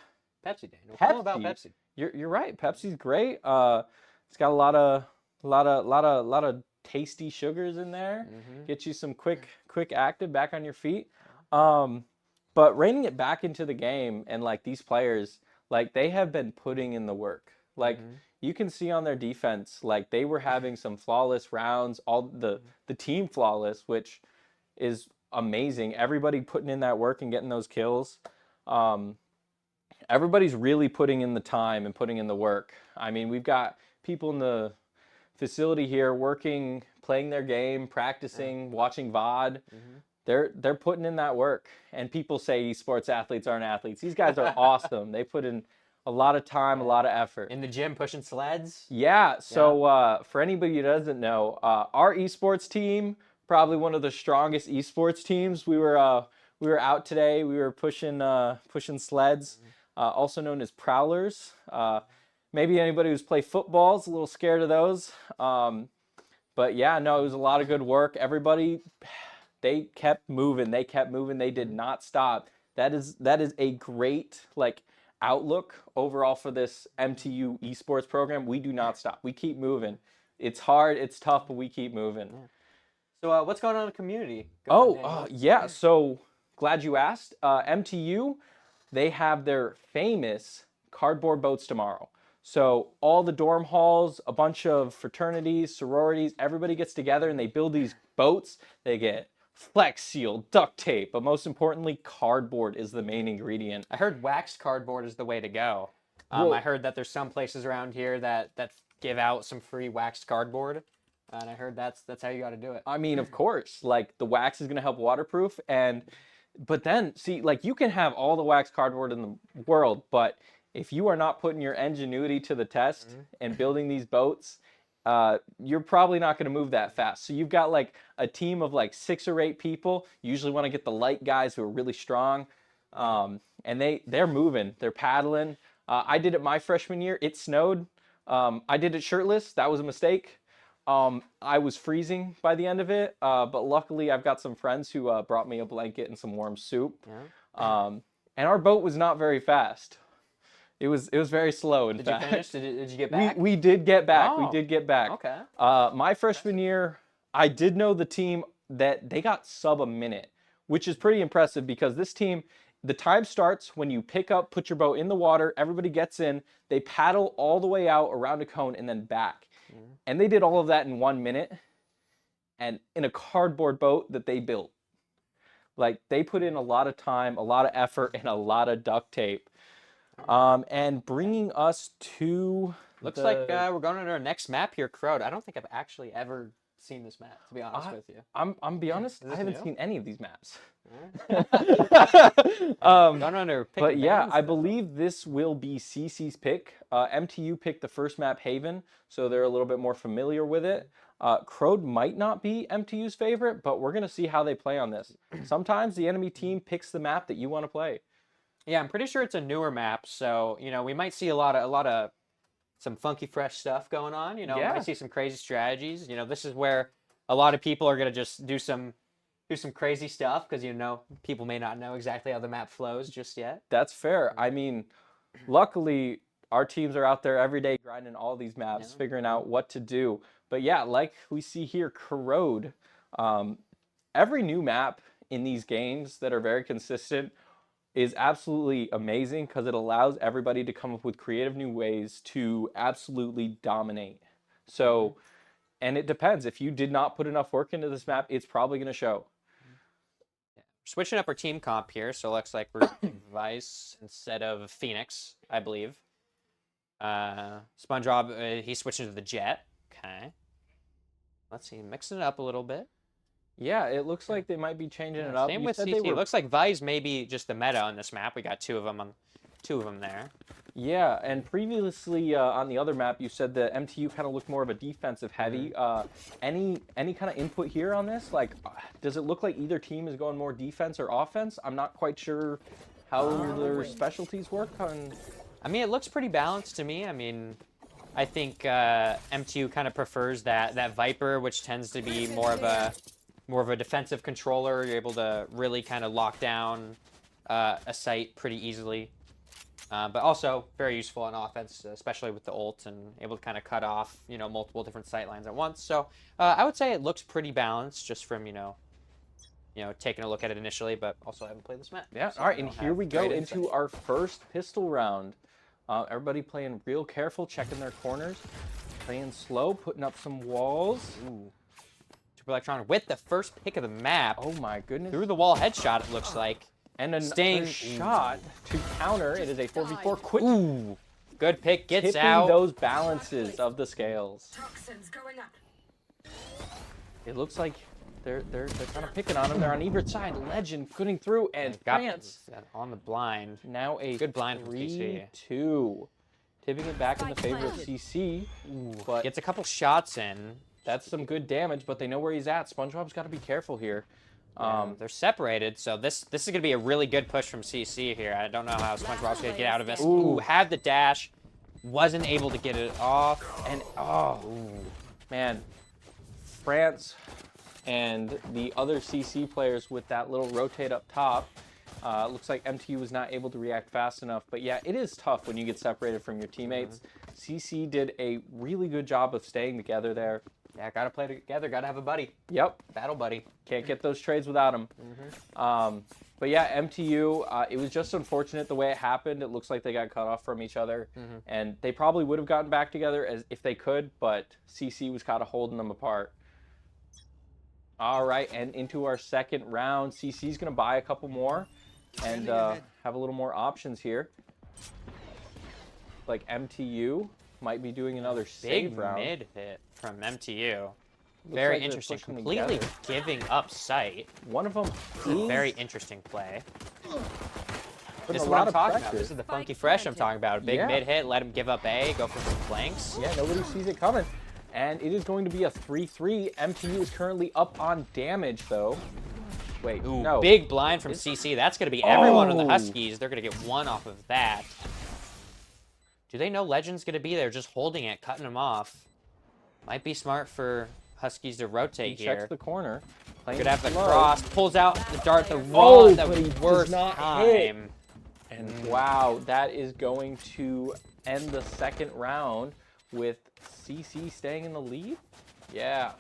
S2: Pepsi, Daniel. Tell 'em about
S1: Pepsi.
S2: Pepsi.
S1: You're right. Pepsi's great. It's got a lot of tasty sugars in there. Get you some quick active back on your feet. But reining it back into the game, and like these players, like they have been putting in the work. Like you can see on their defense, like they were having some flawless rounds. All the team flawless, which is amazing. Everybody putting in that work and getting those kills. Everybody's really putting in the time and putting in the work. I mean, we've got people in the facility here working, playing their game, practicing, watching VOD. They're putting in that work. And people say esports athletes aren't athletes. These guys are awesome. They put in a lot of time, a lot of effort.
S2: In the gym pushing sleds.
S1: Yeah. So for anybody who doesn't know, our esports team, probably one of the strongest esports teams. We were out today. We were pushing sleds, also known as prowlers. Maybe anybody who's played football is a little scared of those. But yeah, no, it was a lot of good work. Everybody, they kept moving. They kept moving. They did not stop. That is a great like outlook overall for this MTU esports program. We do not stop. We keep moving. It's hard. It's tough, but we keep moving.
S2: So what's going on in the community?
S1: Yeah. So glad you asked. MTU, they have their famous cardboard boats tomorrow. So all the dorm halls, a bunch of fraternities, sororities, everybody gets together and they build these boats. They get Flex Seal, duct tape, but most importantly, cardboard is the main ingredient.
S2: I heard waxed cardboard is the way to go.
S1: Well-
S2: I heard that there's some places around here that give out some free waxed cardboard, and I heard that's how you got to do it.
S1: I mean, of course, like the wax is going to help waterproof, but then see, like you can have all the wax cardboard in the world, but if you are not putting your ingenuity to the test and building these boats, you're probably not going to move that fast. So you've got like a team of like 6 or 8 people. You usually want to get the light guys who are really strong, and they're moving, they're paddling. I did it my freshman year. It snowed. I did it shirtless. That was a mistake. I was freezing by the end of it, but luckily I've got some friends who brought me a blanket and some warm soup. And our boat was not very fast. It was very slow. In
S2: Did
S1: fact.
S2: you finish? Did you get back?
S1: We did get back. We
S2: Oh,
S1: did get back.
S2: okay.
S1: My freshman year, I did know the team that they got sub a minute, which is pretty impressive because this team, the time starts when you put your boat in the water, everybody gets in, they paddle all the way out around a cone and then back. And they did all of that in 1 minute and in a cardboard boat that they built. Like they put in a lot of time, a lot of effort, and a lot of duct tape. And bringing us to
S2: Looks like we're going on our next map here, Crowd. I don't think I've actually ever seen this map, to be honest with you.
S1: I'm be honest, I
S2: this
S1: haven't
S2: new?
S1: seen any of these maps.
S2: Going under pick
S1: But
S2: and
S1: yeah,
S2: bans,
S1: I
S2: though.
S1: believe this will be CC's pick. MTU picked the first map, Haven, so they're a little bit more familiar with it. Crowd might not be MTU's favorite, but we're gonna see how they play on this. Sometimes the enemy team picks the map that you want to play.
S2: Yeah, I'm pretty sure it's a newer map, so we might see a lot of some funky, fresh stuff going on. We
S1: Yeah.
S2: might see some crazy strategies. This is where a lot of people are gonna just do some crazy stuff because people may not know exactly how the map flows just yet.
S1: That's fair. I mean, luckily our teams are out there every day grinding all these maps,
S2: Yeah.
S1: figuring out what to do. But yeah, like we see here, Corrode. Every new map in these games that are very consistent is absolutely amazing because it allows everybody to come up with creative new ways to absolutely dominate. So, and it depends. If you did not put enough work into this map, it's probably going to show.
S2: switching up our team comp here, so it looks like we're using Vice instead of Phoenix, I believe. SpongeBob, he's switching to the Jet. Okay. Let's see, mixing it up a little bit.
S1: Yeah, it looks like they might be changing it up.
S2: Same
S1: You
S2: with
S1: said
S2: CC.
S1: they were...
S2: It looks like Vice may be just the meta on this map. We got two of them there.
S1: Yeah, and previously on the other map, you said that MTU kind of looked more of a defensive heavy. Any kind of input here on this? Like, does it look like either team is going more defense or offense? I'm not quite sure how their specialties work.
S2: I mean, it looks pretty balanced to me. I mean, I think MTU kind of prefers that Viper, which tends to be more of a defensive controller. You're able to really kind of lock down a site pretty easily. But also very useful on offense, especially with the ult and able to kind of cut off, multiple different sight lines at once. So I would say it looks pretty balanced just from, taking a look at it initially, but also I haven't played this map.
S1: Yeah,
S2: so
S1: all right, and here we go
S2: great
S1: into
S2: insight.
S1: our first pistol round. Everybody playing real careful, checking their corners, playing slow, putting up some walls.
S2: Ooh. Super Electron with the first pick of the map.
S1: Oh my goodness.
S2: Through the wall headshot, it looks like.
S1: And another
S2: Staying
S1: shot to counter. It is a 4v4 quick.
S2: Ooh. Good pick, gets
S1: Tipping
S2: out.
S1: those balances of the scales.
S4: Toxins going up.
S1: It looks like they're kind of picking on him. They're on either side. Legend putting through, and
S2: Got
S1: France
S2: on the blind.
S1: now a
S2: Good blind from CC.
S1: 3-2. Tipping it back in the favor of
S5: Spike
S1: CC. But
S2: Gets a couple shots in.
S1: that's some good damage, but they know where he's at. SpongeBob's got to be careful here.
S2: They're separated, so this is going to be a really good push from CC here. I don't know how SpongeBob's going to get out of this. Ooh, had the dash. Wasn't able to get it off.
S1: And, man, France and the other CC players with that little rotate up top. Looks like MTU was not able to react fast enough. But yeah, it is tough when you get separated from your teammates. CC did a really good job of staying together there.
S2: Yeah, gotta play together, gotta have a buddy.
S1: Yep,
S2: Battle buddy.
S1: can't get those trades without him. But yeah, MTU, it was just unfortunate the way it happened. It looks like they got cut off from each other. And they probably would have gotten back together as if they could, but CC was kind of holding them apart. All right, and into our second round. CC's going to buy a couple more and have a little more options here. Like MTU might be doing another save
S2: Big
S1: round.
S2: mid hit from MTU.
S1: Looks
S2: Very
S1: like they're
S2: interesting.
S1: pushing
S2: Completely
S1: together.
S2: giving up sight.
S1: One of them
S2: Very interesting play.
S1: putting
S2: This
S1: a
S2: is what
S1: lot
S2: I'm
S1: of
S2: talking about.
S1: pressure.
S2: This is the funky
S5: Spike
S2: fresh I'm
S5: planted.
S2: talking about. Big
S1: Yeah.
S2: mid hit, let him give up A, go for some flanks.
S1: Yeah, nobody sees it coming. And it is going to be a 3-3. MTU is currently up on damage, though. Wait,
S2: Ooh,
S1: no.
S2: big blind from CC. That's going to be everyone on the Huskies. They're going to get one off of that. Do they know Legend's going to be there just holding it, cutting him off? Might be smart for Huskies to rotate
S1: He
S2: here.
S1: checks the corner. playing
S2: Could have the
S1: slow.
S2: cross, pulls out the dart, the
S1: Oh,
S2: rod,
S1: but he
S2: the
S1: does
S2: worst
S1: not hit.
S2: time.
S1: And wow, that is going to end the second round with CC staying in the lead? Yeah.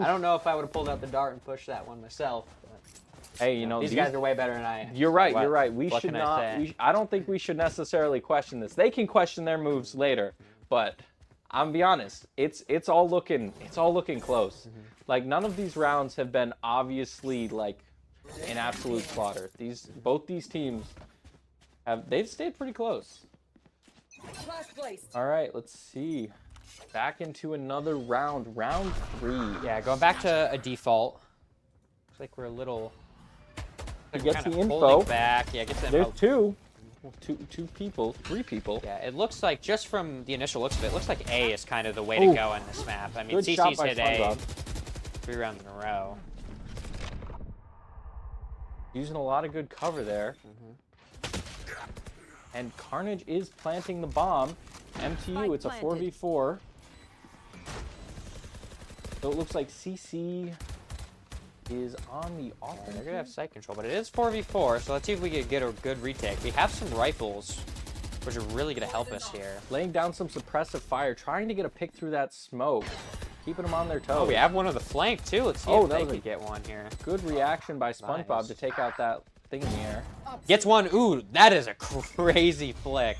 S2: I don't know if I would have pulled out the dart and pushed that one myself. But
S1: Hey, you know,
S2: these guys are way better than I am.
S1: You're
S2: so
S1: right,
S2: what-
S1: you're right. We
S2: what
S1: should
S2: can I
S1: not,
S2: say?
S1: I don't think we should necessarily question this. They can question their moves later, but I'm be honest, it's all looking close. Like none of these rounds have been obviously like an absolute slaughter. Both these teams they've stayed pretty close.
S5: Flash placed.
S1: All right, let's see. Back into another round, round 3.
S2: Yeah, going back to a default. Looks like we're a little.
S1: He gets
S2: kinda
S1: the info.
S2: holding back. Yeah, gets the
S1: There's
S2: info.
S1: two people, 3 people.
S2: Yeah, it looks like just from the initial looks of it, looks like A is kind of the way to go on this map. I mean,
S1: Good shot
S2: CC's
S1: by
S2: hit A
S1: SpongeBob.
S2: 3 rounds in a row.
S1: Using a lot of good cover there. And Carnage is planting the bomb. MTU,
S5: Spike
S1: it's a
S5: planted.
S1: 4v4. So it looks like CC is on the offense.
S2: They're gonna have sight control, but it is 4v4, so let's see if we can get a good retake. We have some rifles, which are really gonna help us here.
S1: Laying down some suppressive fire, trying to get a pick through that smoke. Keeping them on their toes.
S2: Oh, we have one on the flank too. Let's see
S1: Oh,
S2: if
S1: that
S2: they
S1: was a-
S2: can get one here.
S1: Good reaction by SpongeBob
S2: Nice.
S1: to take out that thing in the air.
S2: Gets one. Ooh, that is a crazy flick.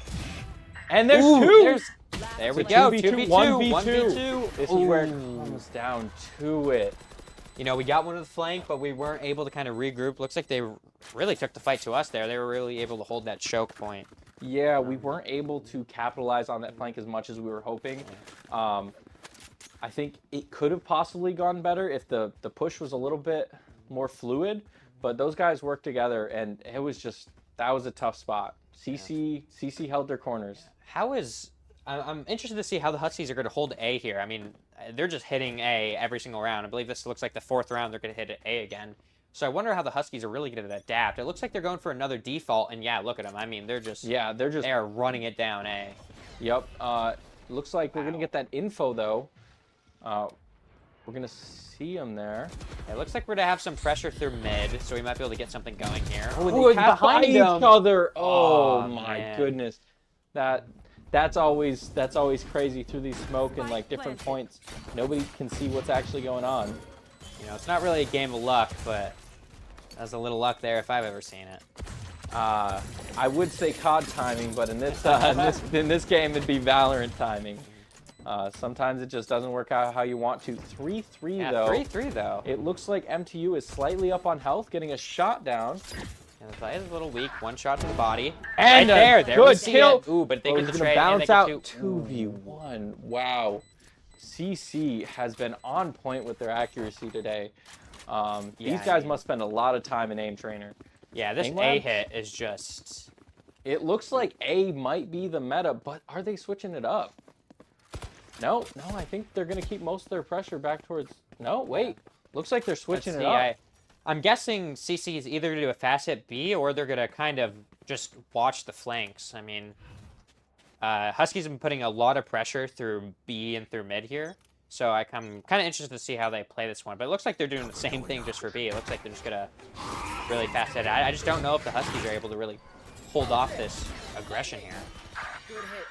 S1: And there's
S2: Ooh,
S1: two!
S2: There we
S1: It's a
S2: go.
S1: 2v2,
S2: 2v2.
S1: 1v2.
S2: 1v2.
S1: This is where it
S2: Ooh.
S1: comes down to it.
S2: You know, we got one of the flank, but we weren't able to kind of regroup. Looks like they really took the fight to us there. They were really able to hold that choke point.
S1: Yeah, we weren't able to capitalize on that flank as much as we were hoping. I think it could have possibly gone better if the push was a little bit more fluid, but those guys worked together, and it was just, that was a tough spot. CC held their corners.
S2: I'm interested to see how the Huskies are going to hold A here. I mean, they're just hitting A every single round. I believe this looks like the 4th round they're going to hit A again. So I wonder how the Huskies are really going to adapt. It looks like they're going for another default, and yeah, look at them. I mean, they are running it down A.
S1: Yep. Looks like we're going to get that info, though. We're going to see them there.
S2: It looks like we're going to have some pressure through mid, so we might be able to get something going here.
S1: Oh, it's behind each other. Oh,
S2: Oh,
S1: my
S2: man.
S1: goodness. That's always crazy through these smoke and like different points. Nobody can see what's actually going on.
S2: You know, it's not really a game of luck, but that's a little luck there if I've ever seen it.
S1: I would say COD timing, but in this in this game it'd be Valorant timing. Sometimes it just doesn't work out how you want to. 3-3
S2: Yeah,
S1: though.
S2: 3-3 though.
S1: It looks like MTU is slightly up on health, getting a shot down.
S2: And the play is a little weak. One shot to the body.
S1: And
S2: right there we
S1: good
S2: see
S1: kill.
S2: it. Ooh, but they
S1: Oh,
S2: get
S1: he's
S2: the
S1: gonna
S2: trade and they
S1: bounce
S2: get
S1: out.
S2: two.
S1: 2v1. Wow. CC has been on point with their accuracy today. These guys must spend a lot of time in aim trainer.
S2: Yeah, this
S1: Aim
S2: A
S1: labs?
S2: hit is just...
S1: It looks like A might be the meta, but are they switching it up? No, I think they're going to keep most of their pressure back towards... No, wait. Looks like they're switching it up.
S2: I'm guessing CC is either to do a fast hit B or they're going to kind of just watch the flanks. I mean, Huskies have been putting a lot of pressure through B and through mid here. So I'm kind of interested to see how they play this one. But it looks like they're doing the same thing just for B. It looks like they're just going to really fast hit it. I just don't know if the Huskies are able to really hold off this aggression here.
S5: Good hit.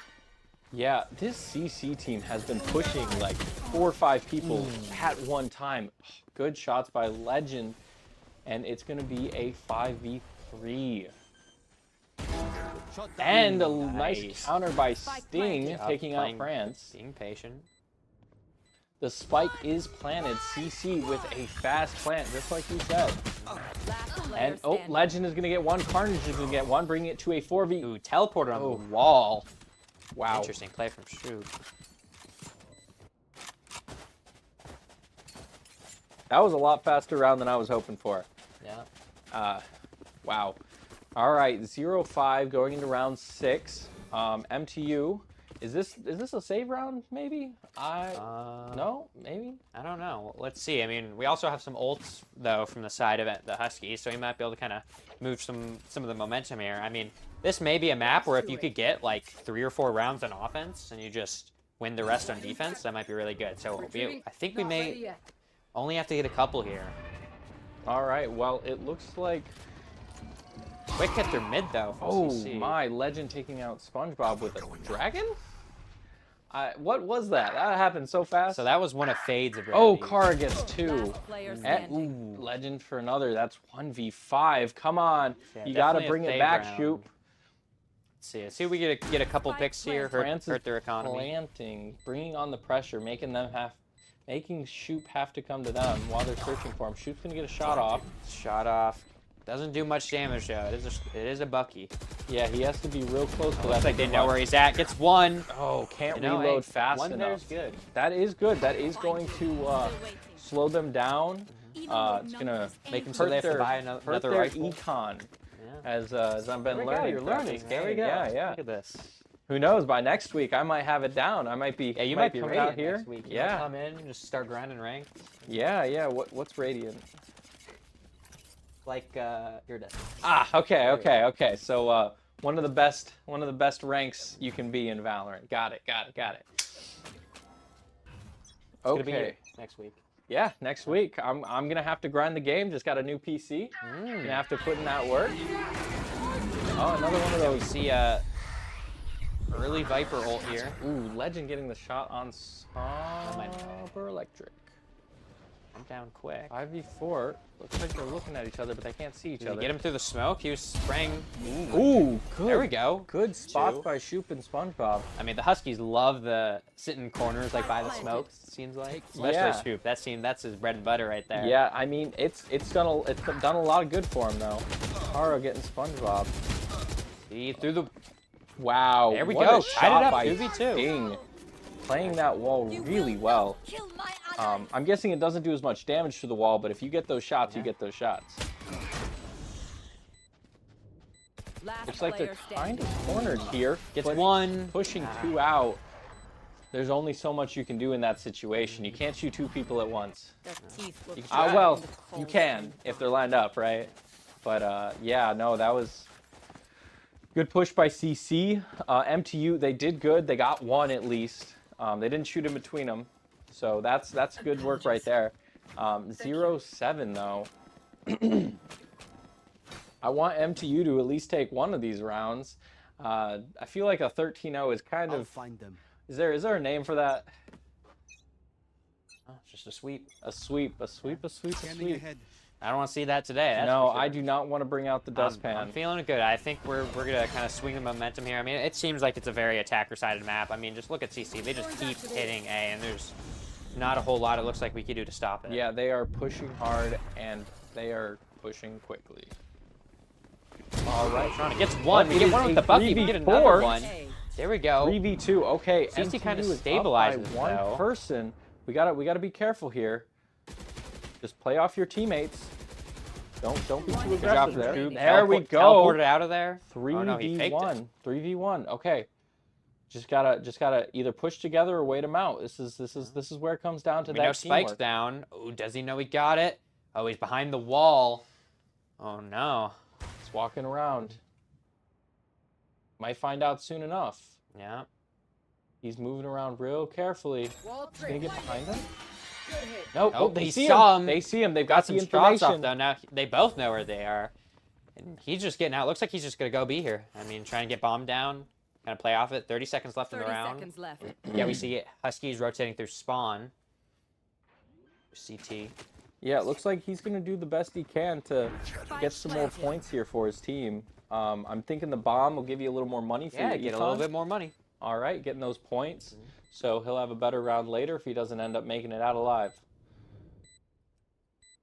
S1: Yeah, this CC team has been pushing like 4 or 5 people at one time. Good shots by Legend. And it's going to be a 5v3. And a nice counter by Sting, taking out France.
S2: Being patient.
S1: The spike is planted. CC with a fast plant, just like you said. And, oh, Legend is going to get one. Carnage is going to get one, bringing it to a 4v.
S2: Ooh, teleported on the wall.
S1: Wow.
S2: Interesting play from Shoot.
S1: That was a lot faster round than I was hoping for.
S2: Yeah.
S1: Wow. All right, 0-5 going into round 6. MTU, is this a save round? Maybe. No, maybe.
S2: I don't know. Let's see. I mean, we also have some ults though from the side of the Huskies, so we might be able to kind of move some of the momentum here. I mean, this may be a map where if you could get like 3 or 4 rounds on offense and you just win the rest on defense, that might be really good. So I think we may only have to get a couple here.
S1: All right. Well, it looks like.
S2: Quick hit through mid though.
S1: Oh
S2: CC.
S1: my! Legend taking out SpongeBob with a dragon. What was that? That happened so fast.
S2: So that was one of Fade's abilities.
S1: Oh, Kara gets 2.
S5: Last player standing.
S1: Ooh, Legend for another. That's 1v5. Come on.
S2: Yeah,
S1: You got to
S2: definitely a
S1: bring it
S2: Fade
S1: back,
S2: round.
S1: Shoop.
S2: Let's see. Let's see if we get a couple picks here.
S1: France is
S2: Hurt their economy.
S1: planting, bringing on the pressure, making Shoop have to come to them while they're searching for him. Shoop's going to get a shot off.
S2: Shot off. Doesn't do much damage though. It is a Bucky.
S1: Yeah, he has to be real close to that.
S2: Looks like they know where he's at. Gets one.
S1: Oh, can't
S2: You know,
S1: reload
S2: hey,
S1: fast
S2: one
S1: enough.
S2: there's good.
S1: That is good. That is going to slow them down. It's going to
S2: Make them so they have to buy another
S1: their
S2: rifle.
S1: econ,
S2: Yeah.
S1: as I've been
S2: There we go,
S1: learning.
S2: you're
S1: throughout
S2: learning.
S1: this
S2: There we
S1: game.
S2: go.
S1: Yeah.
S2: Look at this.
S1: Who knows? By next week, I might have it down. I might be.
S2: Yeah, you might be
S1: coming
S2: radiant
S1: out here
S2: next week. You
S1: Yeah.
S2: come in and just start grinding ranked.
S1: Yeah. What's radiant?
S2: Like Iridescent.
S1: Okay. So one of the best ranks you can be in Valorant. Got it.
S2: Gonna be
S1: Okay.
S2: next week.
S1: Yeah, next week. I'm gonna have to grind the game. Just got a new PC. Gonna have to put in that work. Oh, another one of
S2: We
S1: those.
S2: see early Viper ult here.
S1: Ooh, Legend getting the shot on
S2: might-
S1: Super Electric.
S2: I'm down quick.
S1: 5v4. Looks like they're looking at each other, but they can't see each
S2: Did he
S1: other.
S2: get him through the smoke? He was spraying.
S1: Ooh, good.
S2: There we go.
S1: Good spots
S2: Two.
S1: by Shoop and SpongeBob.
S2: I mean, the Huskies love the sitting corners like by the smoke. It seems like, especially
S1: Yeah.
S2: Shoop. That's his bread and butter right there.
S1: Yeah, I mean it's done a lot of good for him though. Taro getting SpongeBob.
S2: See through the.
S1: Wow.
S2: There we
S1: what
S2: go.
S1: a
S2: Tied it
S1: shot
S2: up,
S1: by
S2: 2v2.
S1: Sting. Playing that wall really well.
S4: Kill my ally.
S1: I'm guessing it doesn't do as much damage to the wall, but if you get those shots, you get those shots.
S5: Last
S1: Looks like they're
S5: player
S1: kind
S5: standing.
S1: of cornered here.
S2: Gets
S1: but
S2: one.
S1: Pushing two out. There's only so much you can do in that situation. You can't shoot two people at once.
S5: Their teeth look
S1: Well,
S5: in the cold
S1: you can
S5: sun.
S1: if they're lined up, right? But yeah, no, that was good push by CC. MTU, they did good. They got one at least. They didn't shoot in between them, so that's good work right there. 0-7 though. I want MTU to at least take one of these rounds. I feel like a 13-0 is kind
S3: I'll
S1: of.
S3: find them.
S1: Is there a name for that?
S2: Oh, it's just a sweep.
S1: A sweep.
S3: Scanning ahead.
S2: I don't want to see that today. That's
S1: No,
S2: for sure.
S1: I do not want to bring out the dustpan.
S2: I'm feeling good. I think we're gonna kind of swing the momentum here. I mean, it seems like it's a very attacker-sided map. I mean, just look at CC. They just keep hitting A, and there's not a whole lot it looks like we could do to stop it.
S1: Yeah, they are pushing hard and they are pushing quickly. All right,
S2: Toronto gets one. We
S1: It
S2: get
S1: is
S2: one with
S1: a
S2: the Bucky. We get
S1: 3v4.
S2: another one.
S5: Hey,
S2: There we go.
S1: 3v2. Okay,
S2: CC
S1: MTU
S2: kinda
S1: is up by
S2: stabilizes,
S1: one
S2: though.
S1: person. We gotta be careful here. Just play off your teammates. Don't be too
S2: Good job
S1: aggressive
S2: from
S1: there.
S2: Scoop.
S1: There we go.
S2: Teleported out of there.
S1: 3v1.
S2: Oh, no, he faked it.
S1: 3v1. Okay. Just gotta either push together or wait them out. This is where it comes down to
S2: We
S1: that
S2: know Spike's
S1: teamwork.
S2: down. Oh, does he know he got it? Oh, he's behind the wall. Oh, no.
S1: It's walking around. Might find out soon enough.
S2: Yeah.
S1: He's moving around real carefully.
S5: wall
S1: He's gonna
S5: trick.
S1: get behind him.
S5: Good hit.
S1: No,
S2: Oh,
S1: they
S2: he
S1: see
S2: saw
S1: him.
S2: him.
S1: They see him. They've
S2: Got
S1: got
S2: some
S1: the
S2: shots
S1: information.
S2: off, though. Now they both know where they are. And he's just getting out. Looks like he's just going to go be here. I mean, try and get bombed down. Kind of play off it. 30 seconds left in
S5: 30
S2: the round.
S5: seconds left.
S2: Yeah, we see it. Huskies rotating through spawn. CT.
S1: Yeah, it looks like he's gonna do the best he can to get some more
S5: planted.
S1: points here for his team. I'm thinking the bomb will give you a little more money for
S2: Yeah,
S1: your
S2: get a
S1: econ.
S2: little bit more money.
S1: All right, getting those points. So he'll have a better round later if he doesn't end up making it out alive.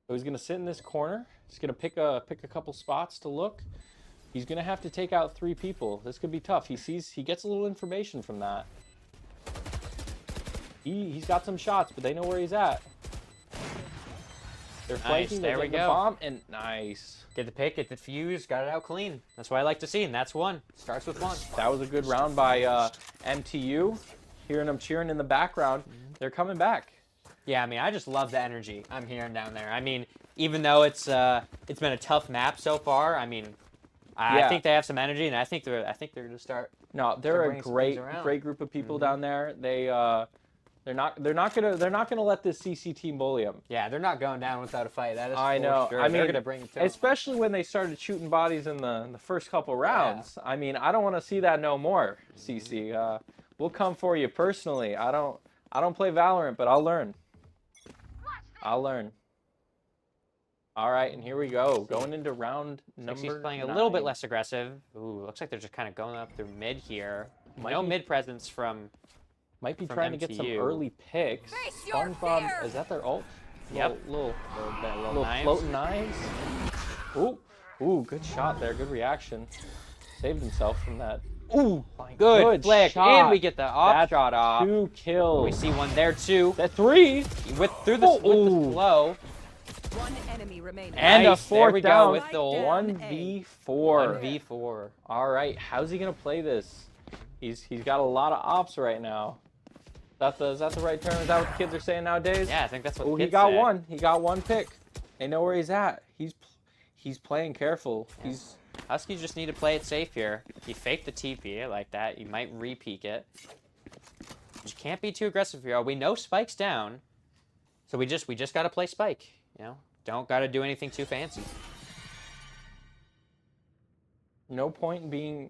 S1: So he's gonna sit in this corner. He's gonna pick a couple spots to look. He's gonna have to take out 3 people. This could be tough. He gets a little information from that. He's got some shots, but they know where he's at. They're flanking.
S2: there
S1: They're
S2: we
S1: getting the
S2: go.
S1: bomb, and nice.
S2: Get the pick, get the fuse, got it out clean. That's what I like to see, and that's one. Starts with one.
S1: That was a good round by MTU. Hearing them cheering in the background. They're coming back.
S2: Yeah, I mean, I just love the energy I'm hearing down there. I mean, even though it's been a tough map so far, I mean, I
S1: Yeah.
S2: think they have some energy, and I think they're going to start.
S1: No, they're a
S2: bringing some
S1: great
S2: things around.
S1: great group of people down there. They're not gonna let this CC team bully them.
S2: Yeah, they're not going down without a fight. That is
S1: I
S2: for
S1: know.
S2: sure.
S1: I
S2: they're
S1: mean,
S2: going to bring it to 'em.
S1: especially when they started shooting bodies in the first couple rounds. I mean, I don't want to see that no more, CC. We'll come for you personally. I don't play Valorant, but I'll learn. I'll learn. All right, and here we go. Going into round number
S2: He's playing a
S1: 9.
S2: little bit less aggressive. Ooh, looks like they're just kind of going up through mid here. No
S1: be-
S2: mid presence from.
S1: Might be
S2: from
S1: trying to get some
S2: MTU.
S1: early picks.
S5: Face your
S1: SpongeBob,
S5: fear.
S1: is that their ult?
S2: Yep.
S1: Little
S2: Little knives.
S1: floating knives. Ooh, good shot there. Good reaction. Saved himself from that. Ooh,
S2: Good flick,
S1: shot.
S2: and we get the off
S1: That's
S2: shot off.
S1: 2 kills.
S2: We see one there too.
S1: That 3.
S2: With the
S1: Ooh.
S2: flow.
S5: One enemy remaining.
S1: And
S2: Nice,
S1: a fourth
S2: there we
S1: down.
S2: go with the ult.
S1: 1v4.
S2: 1v4.
S1: All right, how's he gonna play this? He's got a lot of ops right now. Is that the right term? Is that what the kids are saying nowadays?
S2: Yeah, I think that's what
S1: Oh,
S2: the
S1: he
S2: kids
S1: got
S2: say.
S1: one. He got one pick. They know where he's at. He's playing careful. He's
S2: Huskies just need to play it safe here. You fake the TP like that. You might re-peek it. You can't be too aggressive here. We know Spike's down, so we just got to play Spike. You know, don't got to do anything too fancy.
S1: no point in being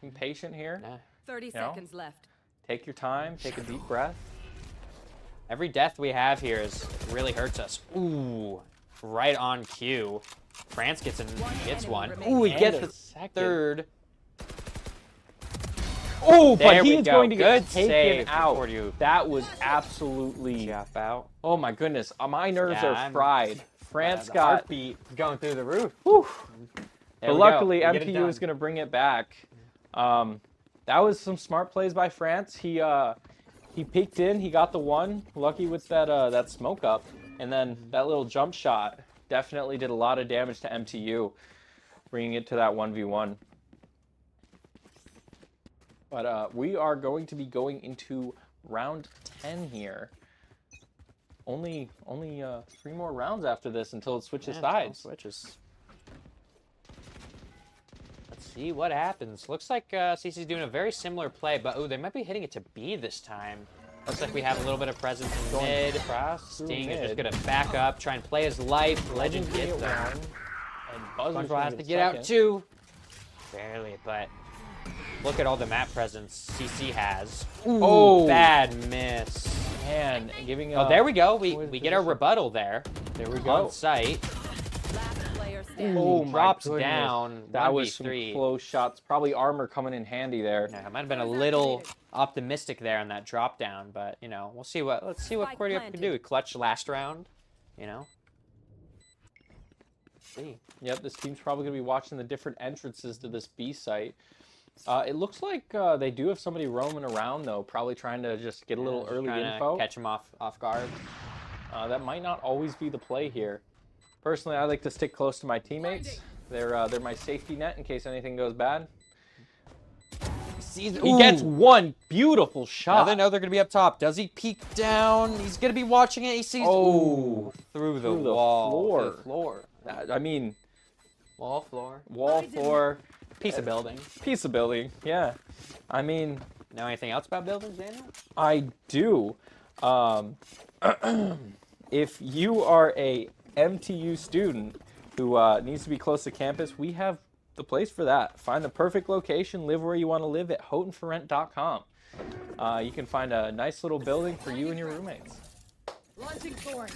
S1: impatient here.
S2: Nah.
S5: 30
S1: know?
S5: seconds left.
S1: Take your time. Take a deep breath.
S2: Every death we have here really hurts us. Ooh, right on cue. France gets one.
S5: remaining.
S2: Ooh, he
S1: And
S2: gets
S1: a
S2: the
S1: second.
S2: third.
S1: Oh,
S2: There
S1: but
S2: we
S1: he's
S2: go.
S1: going to get
S2: Good
S1: taken
S2: save
S1: out.
S2: before you
S1: That was absolutely.
S2: jump out.
S1: Oh my goodness, my nerves
S2: Yeah,
S1: are
S2: I'm-
S1: fried. France
S2: The
S1: got.
S2: heartbeat going through the roof.
S1: Whew.
S2: There
S1: But
S2: we go.
S1: luckily,
S2: We get it
S1: MTU is
S2: done.
S1: going to bring it back. That was some smart plays by France. He peeked in, he got the one. Lucky with that smoke up, and then that little jump shot definitely did a lot of damage to MTU, bringing it to that 1v1. But we are going to be going into round 10 here. Only 3 more rounds after this until it switches
S2: Yeah,
S1: sides.
S2: switches. Let's see what happens. Looks like CC's doing a very similar play, but oh, they might be hitting it to B this time. Looks like we have a little bit of presence in
S1: Going
S2: mid.
S1: fast through
S2: Sting is
S1: mid.
S2: just gonna back up, try and play his life. Legend
S1: Gets
S2: gets there.
S1: one, and Buzzer's
S2: SpongeBob
S1: gonna
S2: has to
S1: get
S2: get out
S1: second.
S2: too. Barely, but look at all the map presence CC has. Ooh,
S1: Oh.
S2: bad miss.
S1: Man, giving
S2: Oh, there we go. We
S1: forward
S2: get our
S1: position.
S2: rebuttal there.
S1: There we
S2: On
S1: go.
S2: site.
S5: Last player standing.
S1: Oh my
S2: drops
S1: goodness.
S2: down.
S1: That was some
S2: 1v3.
S1: close shots. Probably armor coming in handy there.
S2: Yeah, I might have been a little optimistic there on that drop down, but you know, let's see what
S5: Spike
S2: Cordio can
S5: planted.
S2: do. He clutched last round, you know. See.
S1: Yep, this team's probably going to be watching the different entrances to this B site. It looks like they do have somebody roaming around, though, probably trying to just get a little
S2: Just
S1: early
S2: trying to
S1: info.
S2: catch him off guard.
S1: That might not always be the play here. Personally, I like to stick close to my teammates. They're my safety net in case anything goes bad. He gets one beautiful
S2: Now
S1: shot.
S2: they know they're gonna be up top. Does he peek down? He's gonna be watching it. He sees
S1: Oh,
S2: through the
S1: through the
S2: wall.
S1: floor.
S2: Through the floor.
S1: I mean,
S2: Wall floor.
S1: wall floor,
S2: Piece of building.
S1: piece of building. Yeah, I mean,
S2: Know anything else about buildings, Daniel?
S1: I do. If you are a MTU student who needs to be close to campus, we have the place for that. Find the perfect location, live where you want to live at houghtonforrent.com. You can find a nice little building for you and your roommates.
S5: Launching thorns.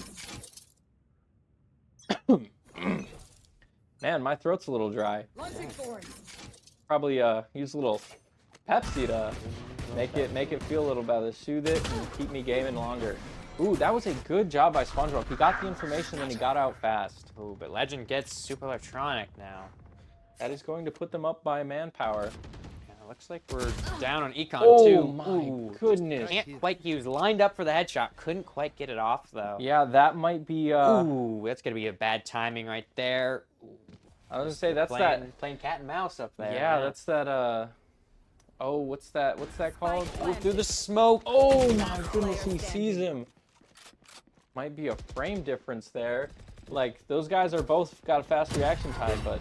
S1: Man, my throat's a little dry.
S5: Launching thorns.
S1: Probably use a little Pepsi to make it feel a little better, soothe it, and keep me gaming longer. Ooh, that was a good job by SpongeBob. He got the information, then he got out fast.
S2: Ooh, but Legend gets super electronic now.
S1: That is going to put them up by manpower.
S2: Yeah, looks like we're down on econ
S1: Oh
S2: too.
S1: my
S2: Ooh,
S1: goodness.
S2: can't quite. He was lined up for the headshot. Couldn't quite get it off though.
S1: Yeah, that might be.
S2: Ooh, that's gonna be a bad timing right there.
S1: I was gonna say that's
S2: Playing cat and mouse up there.
S1: Yeah, that's that. Oh, what's that? What's that called?
S2: Ooh, through the smoke.
S1: Oh my goodness, he sees him. Might be a frame difference there. Like those guys are both got a fast reaction time, but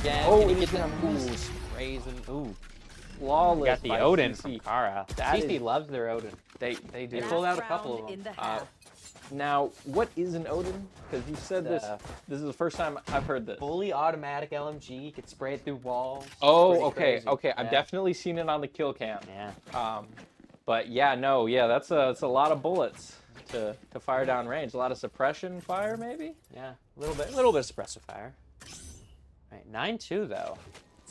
S2: Yeah,
S1: Oh,
S2: can he
S1: he's
S2: get
S1: gonna
S2: the
S1: miss.
S2: sprays and ooh.
S1: flawless.
S2: Got the
S1: by
S2: Odin
S1: CC.
S2: from Kara.
S1: That
S2: CC
S1: is-
S2: loves their Odin.
S1: They do.
S2: They pulled out a couple of
S5: Round
S2: them.
S5: in the half.
S1: Now, what is an Odin? Because you said this.
S2: Uh,
S1: This is the first time I've heard this.
S2: Fully automatic LMG. You could spray it through walls.
S1: Oh,
S2: Pretty
S1: okay,
S2: crazy.
S1: okay. I've
S2: Yeah.
S1: definitely seen it on the kill cam.
S2: Yeah.
S1: But yeah, no, yeah, that's a lot of bullets to fire down range. A lot of suppression fire, maybe.
S2: Yeah. A little bit of suppressive fire. All right, 9-2 though.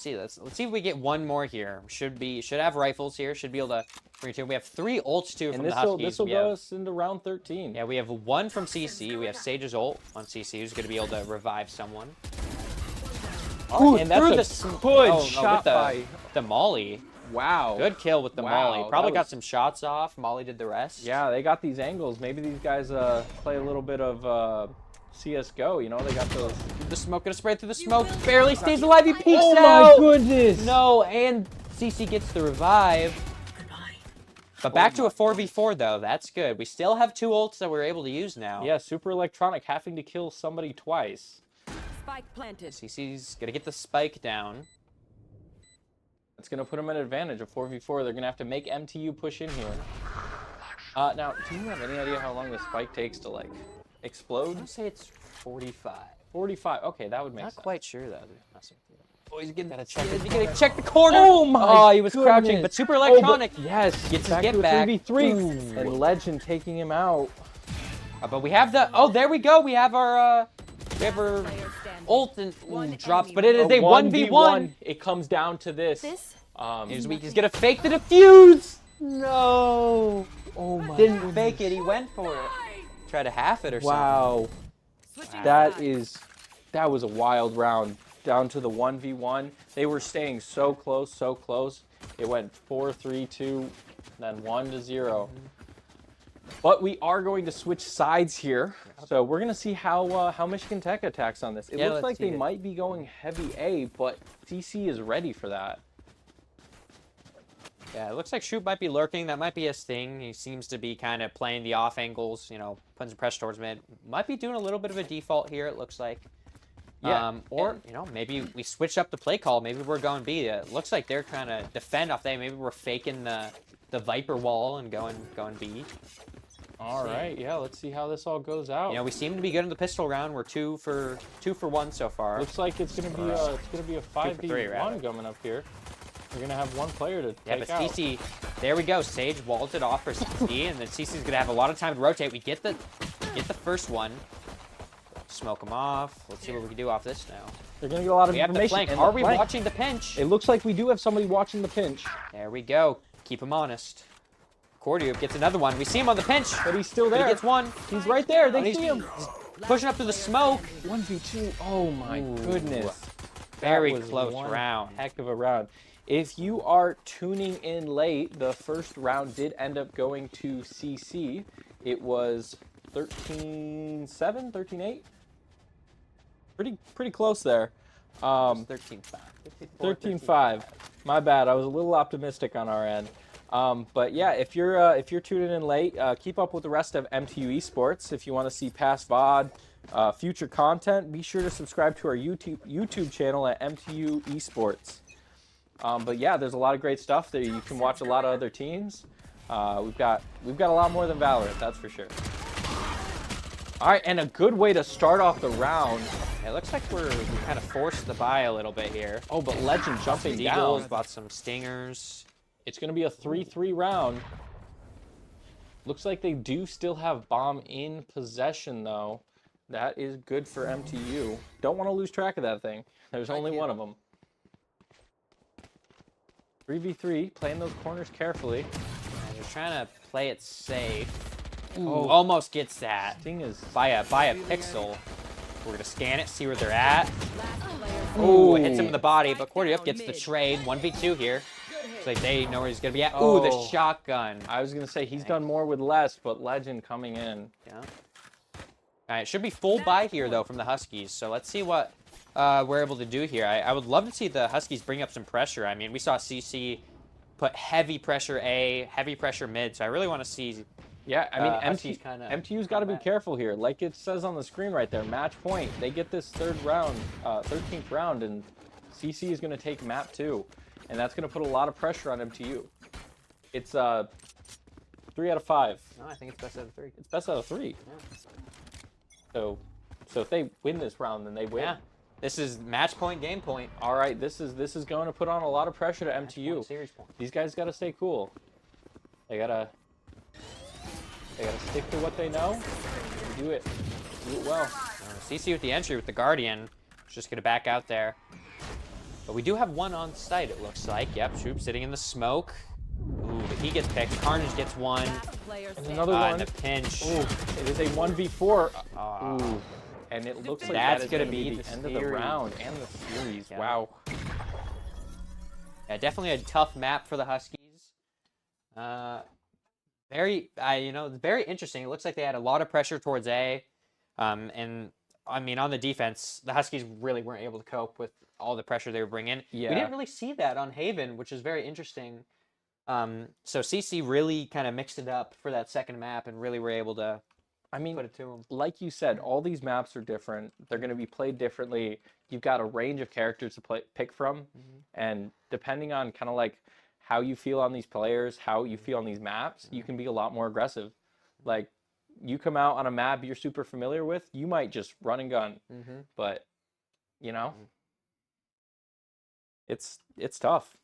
S2: Let's see if we get one more here. Should have rifles here. Should be able to bring it to. We have 3 ults too from
S1: And
S2: the Huskies.
S1: this will
S2: We
S1: go
S2: have-
S1: us into round 13.
S2: Yeah, we have 1 from CC. We have Sage's ult on CC, who's going to be able to revive someone.
S1: Ooh,
S2: and
S1: that's
S2: that's
S1: a
S2: the
S1: good
S2: with
S1: shot by.
S2: the Molly.
S1: Wow.
S2: Good kill with the
S1: Wow,
S2: Molly. Probably
S1: that
S2: got
S1: was-
S2: some shots off. Molly did the rest.
S1: Yeah, they got these angles. Maybe these guys play a little bit of CS:GO. You know, they got those.
S2: The smoke gonna spray through the smoke. Barely stays alive. He peeks
S1: Oh
S2: out.
S1: my goodness!
S2: No, and CC gets the revive. But back to a 4v4 though. That's good. We still have 2 ults that we're able to use now.
S1: Yeah, super electronic, having to kill somebody twice.
S5: Spike planted.
S2: CC's gonna get the spike down.
S1: It's gonna put them at an advantage. A 4v4. They're gonna have to make MTU push in here. Now, do you have any idea how long the spike takes to like
S2: I
S1: explode?
S2: would say it's 45.
S1: 45. Okay, that would make
S2: Not
S1: sense.
S2: quite sure though. to be honest with you. Oh, he's getting that check. He's gonna check the corner.
S1: Oh my
S2: Oh, he was crouching,
S1: goodness.
S2: but super
S1: Oh, but
S2: electronic.
S1: yes,
S2: Gets his
S1: back
S2: get
S1: to a
S2: back.
S1: 3v3.
S2: Ooh.
S1: And Legend taking him out.
S2: But we have the. Oh, there we go. We have our. We have our
S5: Player standing.
S2: ult and
S5: One
S2: drops,
S5: enemy
S2: but it is a 1v1.
S1: It comes down to this.
S5: This?
S2: He's gonna fake the defuse. No.
S1: Oh my
S2: Didn't
S1: goodness.
S2: fake it. He went for it. Tried to half it or
S1: Wow.
S5: Switching
S1: That
S5: sides.
S1: that was a wild round. Down to the 1v1. They were staying so close, so close. It went 4-3-2, then 1-0. But we are going to switch sides here. So we're going to see how Michigan Tech attacks on this. It
S2: Yeah,
S1: looks
S2: let's
S1: like
S2: see
S1: they
S2: it.
S1: might be going heavy A, but CC is ready for that.
S2: Yeah, it looks like Shoot might be lurking. That might be his thing. He seems to be kind of playing the off angles, you know, putting some pressure towards mid. Might be doing a little bit of a default here, it looks like.
S1: Yeah,
S2: Or, you know, maybe we switch up the play call. Maybe we're going B. It looks like they're trying to defend off there.Maybe we're faking the Viper wall and going B.
S1: All right, yeah, let's see how this all goes out.
S2: You know, we seem to be good in the pistol round. We're two for one so far.
S1: Looks like it's gonna be a
S2: 3, rather.
S1: 5v1 coming up here. We're gonna have one player to
S2: Yeah,
S1: take
S2: but
S1: out.
S2: CC, there we go. Sage walled it off for CC, and then CC's gonna have a lot of time to rotate. We get the first one. Smoke him off. Let's see what we can do off this now.
S1: They're gonna get a lot of
S2: We have the
S1: information.
S2: flank.
S1: and
S2: Are
S1: the
S2: we
S1: flank.
S2: watching the pinch?
S1: It looks like we do have somebody watching the pinch,
S2: There we go. Keep him honest. Cordiu gets another one. We see him on the pinch.
S1: but he's still
S2: But
S1: there.
S2: he gets one.
S1: He's right there.
S2: Oh,
S1: They
S2: he's
S1: see him.
S2: pushing up to the smoke.
S1: 1v2. Oh my
S2: Ooh.
S1: goodness.
S2: Very
S1: That was
S2: close
S1: one
S2: round.
S1: Heck of a round. If you are tuning in late, the first round did end up going to CC. It was 13-7, 13-8. Pretty close there.
S2: 13-5.
S1: 13-5. My bad. I was a little optimistic on our end. But yeah, if you're tuning in late, keep up with the rest of MTU Esports. If you want to see past VOD, future content, be sure to subscribe to our YouTube channel at MTU Esports. But yeah, there's a lot of great stuff there. You can watch a lot of other teams. We've got a lot more than Valorant, that's for sure. All right, and a good way to start off the round.
S2: It looks like we kind of forced the buy a little bit here.
S1: Oh, but Legend jumping
S2: Deagles,
S1: down.
S2: bought some stingers.
S1: It's going to be a 3-3 round. Looks like they do still have bomb in possession, though. That is good for MTU. Don't want to lose track of that thing. There's only one of them. 3v3, playing those corners carefully.
S2: And they're trying to play it safe. Ooh,
S1: Oh.
S2: almost gets that
S1: Thing is,
S2: by a pixel. We're gonna scan it, see where they're at.
S5: Last player
S2: Ooh, it hits him in the body, but Cordy gets the trade. 1v2 here. It's like they know where he's gonna be at. Ooh, the
S1: Oh.
S2: shotgun.
S1: I was going to say he's done more with less, but Legend coming in.
S2: Yeah. All right, it should be full buy here though from the Huskies. So let's see what we're able to do here. I would love to see the Huskies bring up some pressure. I mean, we saw CC put heavy pressure A, heavy pressure mid. So I really want to see.
S1: Yeah, I mean,
S2: Huskies kinda
S1: MTU's got to be
S2: come back.
S1: careful here. Like it says on the screen right there, match point. They get this 13th round, and CC is going to take map 2. And that's going to put a lot of pressure on MTU. It's 3 out of 5.
S2: No, I think it's best out of 3.
S1: It's best out of 3. So if they win this round, then they win.
S2: Yeah. This is match point, game point.
S1: All right, this is going to put on a lot of pressure to
S2: Match
S1: MTU.
S2: point, series point.
S1: These guys got to stay cool. They gotta stick to what they know and do it well.
S2: CC with the entry with the Guardian. Just gonna back out there. But we do have one on site, it looks like. Yep, Troop sitting in the smoke. Ooh, but he gets picked. Carnage gets one.
S5: last player
S1: And
S5: standing.
S1: another one.
S2: In a pinch.
S1: Ooh, it is a 1v4.
S2: Ah.
S1: Ooh, and it looks like
S2: That's
S1: that is
S2: gonna
S1: gonna
S2: be
S1: be
S2: the
S1: the end of the
S2: series.
S1: round and the series.
S2: Yeah.
S1: Wow.
S2: Yeah, definitely a tough map for the Huskies. Very interesting. It looks like they had a lot of pressure towards A. And I mean, on the defense, the Huskies really weren't able to cope with all the pressure they were bringing.
S1: Yeah.
S2: We didn't really see that on Haven, which is very interesting. So CC really kind of mixed it up for that second map and really were able to
S1: I mean,
S2: put it to them.
S1: like you said, all these maps are different. They're going to be played differently. You've got a range of characters to pick from, and depending on kind of like how you feel on these players, how you feel on these maps, you can be a lot more aggressive. Like you come out on a map you're super familiar with, you might just run and gun. But you know, it's tough.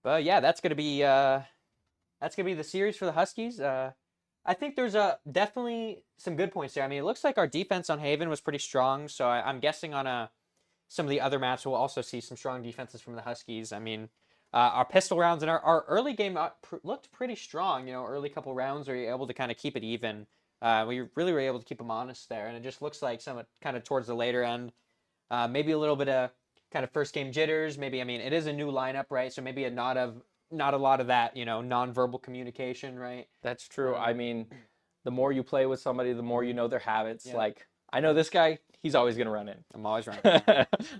S2: But yeah, that's gonna be the series for the Huskies. I think there's definitely some good points there. I mean, it looks like our defense on Haven was pretty strong, so I'm guessing on some of the other maps we'll also see some strong defenses from the Huskies. I mean, our pistol rounds and our early game looked pretty strong. You know, early couple rounds where you're able to kind of keep it even. We really were able to keep them honest there, and it just looks like some kind of towards the later end, maybe a little bit of kind of first game jitters. Maybe, I mean, it is a new lineup, right? So maybe not a lot of that, you know, nonverbal communication, right?
S1: That's true. I mean, the more you play with somebody, the more you know their habits.
S2: Yeah.
S1: Like, I know this guy, he's always going to run in.
S2: I'm always right.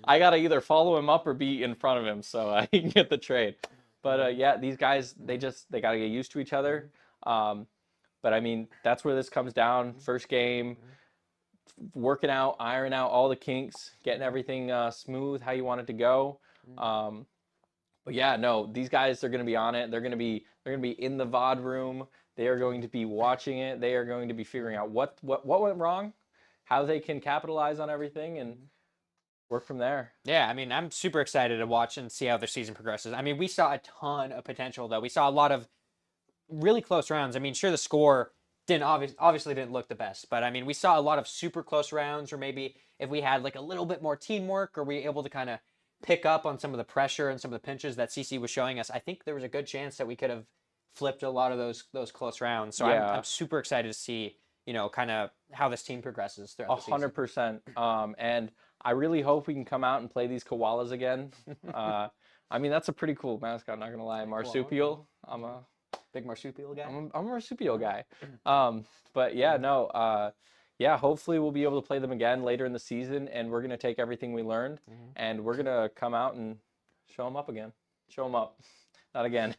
S1: I got to either follow him up or be in front of him so I can get the trade. But yeah, these guys, they got to get used to each other. But I mean, that's where this comes down. First game, working out, iron out all the kinks, getting everything smooth how you want it to go. But yeah, no, these guys are going to be on it. They're going to be in the VOD room. They are going to be watching it. They are going to be figuring out what went wrong, how they can capitalize on everything, and work from there.
S2: Yeah, I mean, I'm super excited to watch and see how their season progresses. I mean, we saw a ton of potential, though. We saw a lot of really close rounds. I mean, sure, the score obviously didn't look the best, but I mean, we saw a lot of super close rounds, or maybe if we had like a little bit more teamwork, or we were able to kind of pick up on some of the pressure and some of the pinches that CC was showing us, I think there was a good chance that we could have flipped a lot of those close rounds. So
S1: Yeah.
S2: I'm super excited to see, you know, kind of how this team progresses throughout the season.
S1: 100%. And I really hope we can come out and play these koalas again. I mean, that's a pretty cool mascot, not gonna lie. Marsupial. I'm a
S2: Big marsupial guy.
S1: I'm a marsupial guy. But yeah, no. Yeah, hopefully we'll be able to play them again later in the season, and we're gonna take everything we learned, and we're gonna come out and show them up again. Show them up, not again.